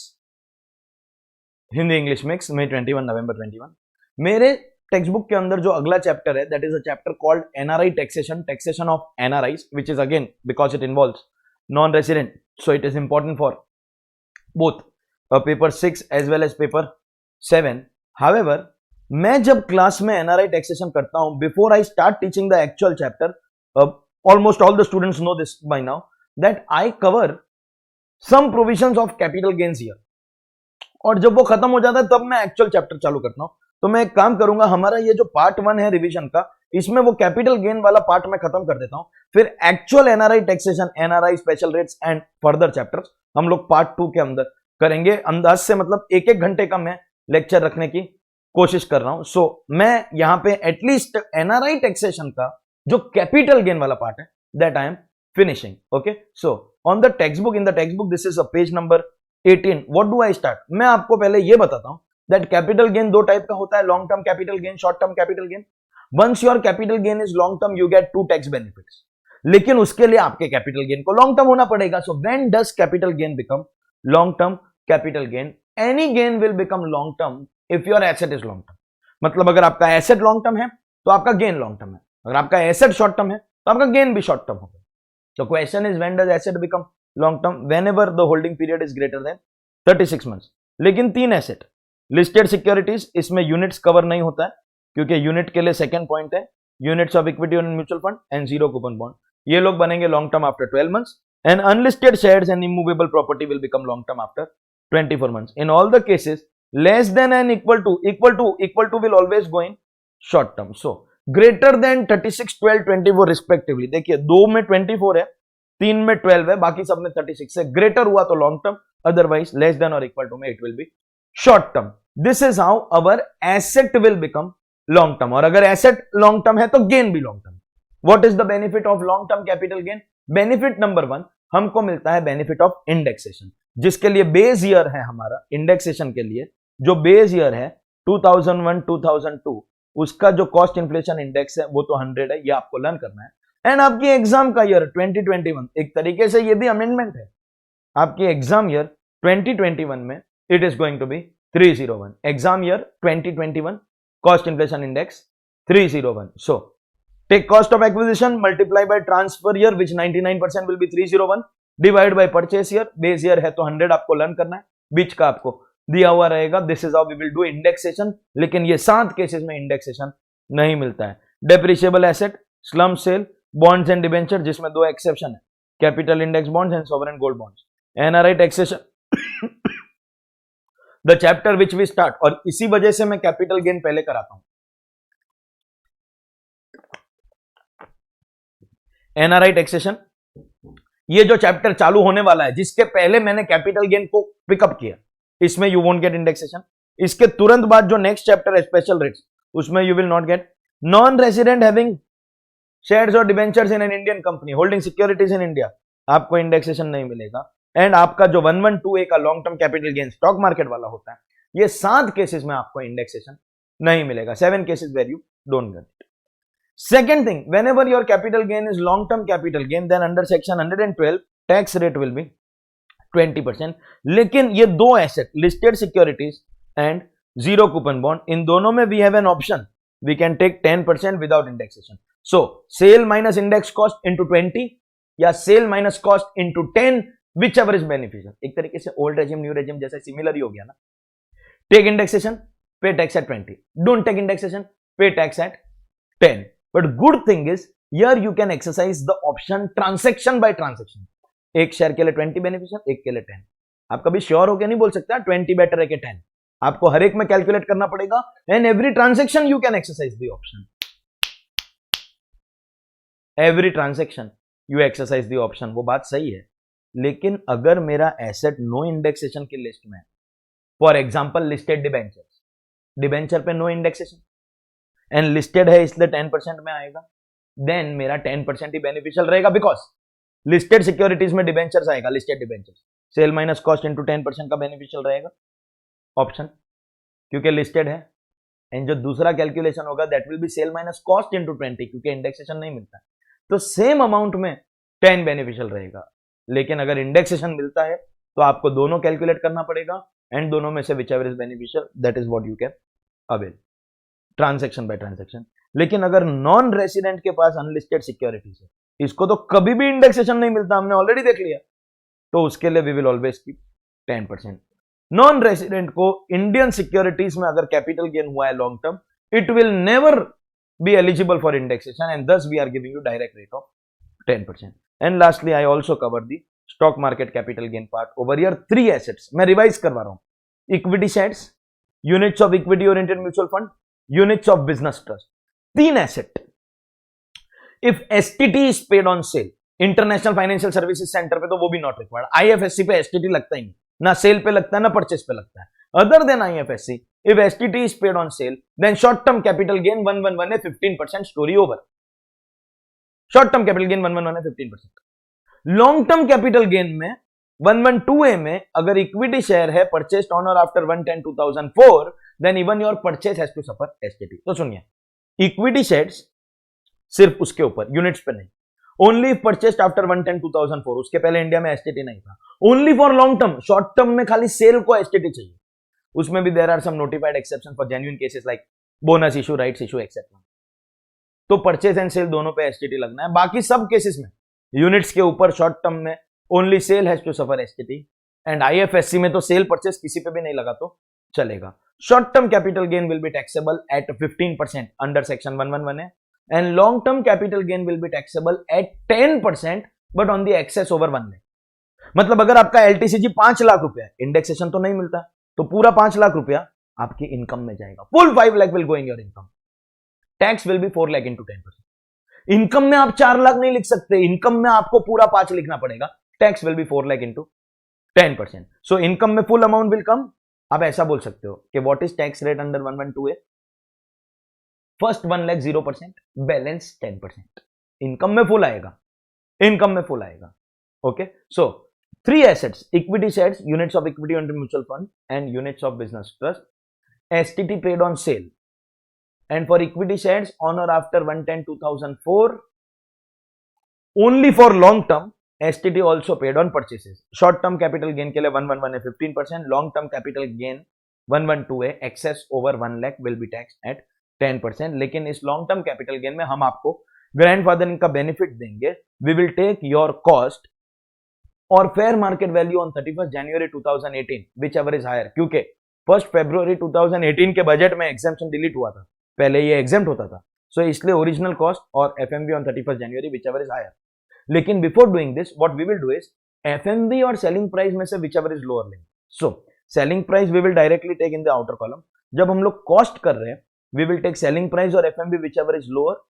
Hindi English mix में 21 नवंबर 21। मेरे text book के अंदर जो अगला चैप्टर है that is a chapter called NRI taxation, taxation of NRIs, which is again because it involves non resident, so it is important for both paper 6 as well as paper 7। However मैं जब class में NRI taxation करता हूं, before I start teaching the actual chapter, almost all the students know this by now that I cover some provisions of capital gains here, और जब वो खत्म हो जाता है तब मैं एक्चुअल चैप्टर चालू करता हूं। तो मैं एक काम करूंगा, हमारा ये जो पार्ट 1 है रिवीजन का, इसमें वो कैपिटल गेन वाला पार्ट मैं खत्म कर देता हूं, फिर actual NRI taxation, NRI special rates and further chapters हम लोग पार्ट 2 के अंदर करेंगे। अंदाज से मतलब 1-1 घंटे का मैं लेक्चर रखने की कोशिश कर रहा हूं। सो मैं यहां पे एटलीस्ट एनआरआई टैक्सेशन का जो कैपिटल गेन वाला पार्ट है that I am finishing. Okay, so on the textbook, in the textbook this is a page number 18. What do I start? मैं आपको पहले ये बताता हूं that capital gain दो टाइप का होता है, long term capital gain, short term capital gain. Once your capital gain is long term, you get 2 tax benefits. लेकिन उसके लिए आपके capital gain को long term होना पड़ेगा. So when does capital gain become long term capital gain? Any gain will become long term if your asset is long term. मतलब अगर आपका asset long term है तो आपका gain long term है, अगर आपका asset short term है तो आपका gain भी short term होगा। The question is when does asset become long term? Whenever the holding period is greater than 36 months. लेकिन 3 एसेट, लिस्टेड सिक्योरिटीज, इसमें यूनिट्स कवर नहीं होता है क्योंकि यूनिट के लिए सेकंड पॉइंट है units of equity and mutual fund and zero coupon bond, ये लोग बनेंगे long term after 12 months, and unlisted shares and immovable property will become long term after 24 months. In all the cases less than and equal to will always go in short term. So greater than 36, 12, 24 respectively. देखिए 2 में 24 है, 3 में 12 है, बाकी सब में 36 है. Greater हुआ तो long term, otherwise less than और इक्वल टू में it will B short term. This is how our asset will become long term. और अगर एसेट लॉन्ग टर्म है तो गेन भी long term. What is the benefit of long term capital gain? Benefit number 1, हमको मिलता है benefit of indexation, जिसके लिए बेस ईयर है हमारा. इंडेक्सेशन के लिए जो बेस ईयर है 2001 2002, उसका जो कॉस्ट इन्फ्लेशन इंडेक्स है वो तो 100 है, ये आपको लर्न करना है. एंड आपकी एग्जाम का ईयर 2021, एक तरीके से ये भी अमेंडमेंट है. आपकी एग्जाम ईयर 2021 में it is going to be 301. Exam year 2021 cost inflation index 301. So take cost of acquisition multiply by transfer year, which 99% will be 301, divide by purchase year, base year है तो 100 आपको learn करना है, बीच का आपको दिया हुआ रहेगा। This is how we will do indexation, लेकिन ये 7 केसेस में इंडेक्सेशन नहीं मिलता है। Depreciable asset, slump sale, bonds and debenture, जिसमें 2 एक्सेप्शन है, capital index bonds and sovereign gold bonds. NRI taxation the chapter which we start, और इसी वजह से मैं कैपिटल गेन पहले कराता हूं। एनआरआई टैक्सेशन, ये जो चैप्टर चालू होने वाला है, जिसके पहले मैंने कैपिटल गेन को पिकअप किया, इसमें यू वोंट गेट इंडेक्सेशन। इसके तुरंत बाद जो नेक्स्ट चैप्टर है स्पेशल रेट्स, उसमें you will not get. Non resident having shares और debentures in an Indian company holding securities in India, आपको इंडेक्सेशन नहीं मिलेगा। एंड आपका जो 1128 का long term capital gain stock market वाला होता है, ये 7 केसेस में आपको इंडेक्सेशन नहीं मिलेगा। 7 cases where you don't get it. Second thing, whenever your capital gain is long-term capital gain, then under section 112 tax rate will be 20%. लेकिन ये 2 asset, listed securities and zero coupon bond, इन दोनों में we have an option, we can take 10% without indexation. So sale minus index cost into 20 या sale minus cost into 10, whichever is beneficial. एक तरीके से old regime new regime जैसा similar ही हो गया ना। Take indexation, pay tax at 20. Don't take indexation, pay tax at 10. But good thing is here you can exercise the option transaction by transaction. एक share के लिए 20 बेनिफिशियल, एक के लिए 10। आप कभी श्योर होकर नहीं बोल सकते 20 बेटर है कि 10, आपको हर एक में कैलकुलेट करना पड़ेगा। And every transaction you can exercise the option, every transaction you exercise the option. वो बात सही है, लेकिन अगर मेरा एसेट नो इंडेक्सेशन की लिस्ट में है, for example listed debentures, debenture पे नो इंडेक्सेशन एंड लिस्टेड है इसलिए 10% में आएगा, देन मेरा 10% ही बेनिफिशियल रहेगा, बिकॉज लिस्टेड सिक्योरिटीज में डिबेंचर्स आएगा, listed debentures, sale minus cost into 10% का बेनिफिशियल रहेगा ऑप्शन, क्योंकि लिस्टेड है। एंड जो दूसरा कैलकुलेशन होगा that will be sale minus cost into 20, क्योंकि इंडेक्सेशन नहीं मिलता, तो सेम अमाउंट में 10 बेनिफिशियल रहेगा। लेकिन अगर इंडेक्सेशन मिलता है तो आपको दोनों कैलकुलेट करना पड़ेगा, एंड दोनों में से whichever is beneficial that is what you can avail, transaction bye transaction. लेकिन अगर नॉन रेसिडेंट के पास अनलिस्टेड सिक्योरिटीज है, इसको तो कभी भी इंडेक्सेशन नहीं मिलता, हमने ऑलरेडी देख लिया, तो उसके लिए we will always keep 10%। Non resident को इंडियन सिक्योरिटीज में अगर कैपिटल गेन हुआ है long term, it will never be eligible for indexation, and thus we are giving you direct rate of 10%. And lastly, I also covered the stock market capital gain part over here. 3 assets मैं revise करवा रहा हूं, equity shares, units of equity oriented mutual fund, units of business trust, 3 asset. If STT is paid on cell, international financial services centre पे तो वो भी not required, IFSC पे STT लगता ही नहीं, ना सेल पे लगता है ना परचेस पे लगता है। Other than IFSC, if STT is paid on sale, then short term capital gain 111 है, 15%, story over. Short term capital gain 111 है, 15%। लॉन्ग टर्म कैपिटल गेन में 112A में अगर इक्विटी शेयर है परचेस्ड ऑन और after 110/2004, then even your purchase has to suffer STT. तो सुनिए, equity shares सिर्फ उसके ऊपर, यूनिट्स पे नहीं, ओनली परचेस्ड आफ्टर 110/2004, उसके पहले इंडिया में एसटीटी नहीं था। Only for long term, short term में खाली सेल को एसटीटी चाहिए, उसमें भी there are some notified exception for genuine cases like bonus issue, rights issue etcetera. तो परचेस एंड सेल दोनों पे एसटीटी लगना है। बाकी सब केसेस में यूनिट्स के ऊपर शॉर्ट टर्म में only sale has to suffer STT, and IFSC में तो सेल परचेस किसी पे भी नहीं लगा तो चलेगा। Short term capital gain will be taxable at 15% under section 111A, and long term capital gain will be taxable at 10% but on the excess over 1 lakh. मतलब अगर आपका एलटीसीजी 5 लाख रुपया, इंडेक्सेशन तो नहीं मिलता, तो पूरा 5 लाख रुपया आपकी इनकम में जाएगा, full 5 lakh will go in your income, tax will be 4 lakh into 10%। Income में आप 4 लाख नहीं लिख सकते, इनकम में आपको पूरा 5 लिखना पड़ेगा, tax will be 4 lakh into 10%। So income में फुल अमाउंट विल कम। आप ऐसा बोल सकते हो कि what is tax rate under 112A, first 1 lakh 0%, balance 10%। Income में फुल आएगा, इनकम में फुल आएगा। Okay, so 3 assets, equity shares, units of equity under mutual fund and units of business trust, STT paid on cell, and for equity shares on or after 110/2004, only for long term STT also paid on purchases। short term capital gain के लिए 111A 15%, long term capital gain 112A excess over 1 lakh will be taxed at 10%। लेकिन इस long term capital gain में हम आपको grandfathering का benefit देंगे, we will take your cost और fair market value on 31st January 2018 whichever is higher, क्योंकि 1 February 2018 के बजट में एग्जेम्पशन डिलीट हुआ था, पहले ये एग्जेम्प्ट होता था, सो इसलिए ओरिजिनल कॉस्ट और FMV on 31st January whichever is higher. लेकिन before doing this what we will do is FMV और सेलिंग प्राइस में से विच एवर इज लोअर लेंगे. So selling price we will directly take in the outer column. जब हम लोग cost कर रहे हैं we will take selling price और FMV whichever is lower.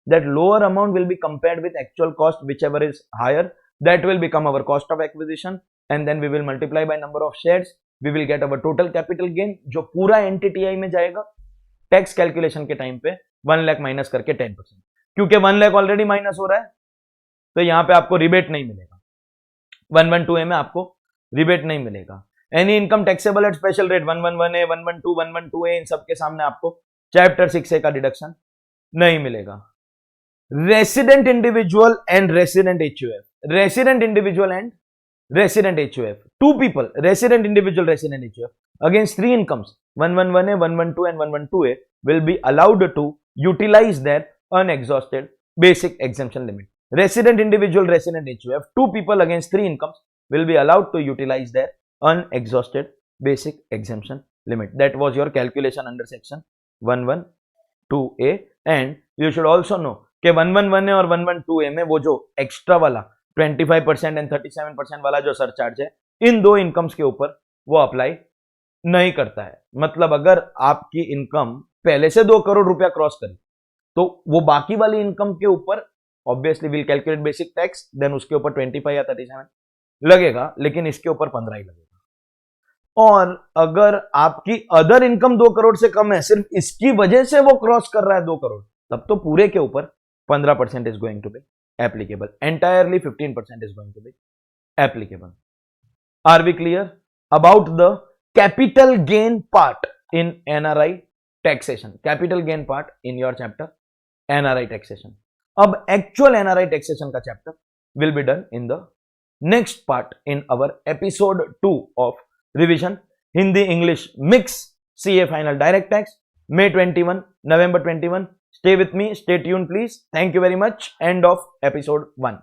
That lower amount will be compared with actual cost whichever is higher. That will become our cost of acquisition and then we will multiply by number of shares. We will get our total capital gain जो पूरा NTTI में जाएगा tax calculation के time पे 1 lakh minus करके 10%, क्योंकि 1 lakh already minus हो रहा है तो यहां पे आपको रिबेट नहीं मिलेगा. 112A में आपको रिबेट नहीं मिलेगा. Any income taxable at special rate 111A 112 112A इन सबके सामने आपको चैप्टर 6A का डिडक्शन नहीं मिलेगा. Resident individual and resident HUF. Resident individual and resident HUF. Two people, resident individual, resident HUF, against three incomes, 111A, 112 and 112A, will be allowed to utilize their unexhausted basic exemption limit. Resident individual, resident HUF, two people against three incomes will be allowed to utilize their unexhausted basic exemption limit. That was your calculation under section 112A. And you should also know कि 111A और 112A में वो जो extra वाला 25% and 37% वाला जो surcharge है इन दो इनकम्स के ऊपर वो अप्लाई नहीं करता है. मतलब अगर आपकी इनकम पहले से 2 करोड़ रुपया क्रॉस करे तो वो बाकी वाली इनकम के ऊपर obviously will calculate basic tax, then उसके ऊपर 25 या 37 लगेगा, लेकिन इसके ऊपर 15 ही लगेगा. और अगर आपकी अदर इनकम 2 करोड़ से कम है, सिर्फ इसकी वजह से वो क्रॉस कर रहा है 2 करोड़, तब तो पूरे के ऊपर 15% is going to be applicable. Entirely 15% is going to be applicable. Are we clear about the capital gain part in NRI taxation? Capital gain part in your chapter NRI taxation. अब actual NRI taxation का chapter will be done in the next part in our episode 2 of revision Hindi English mix CA final direct tax, May 21, November 21. Stay with me, stay tuned please. Thank you very much. End of episode 1.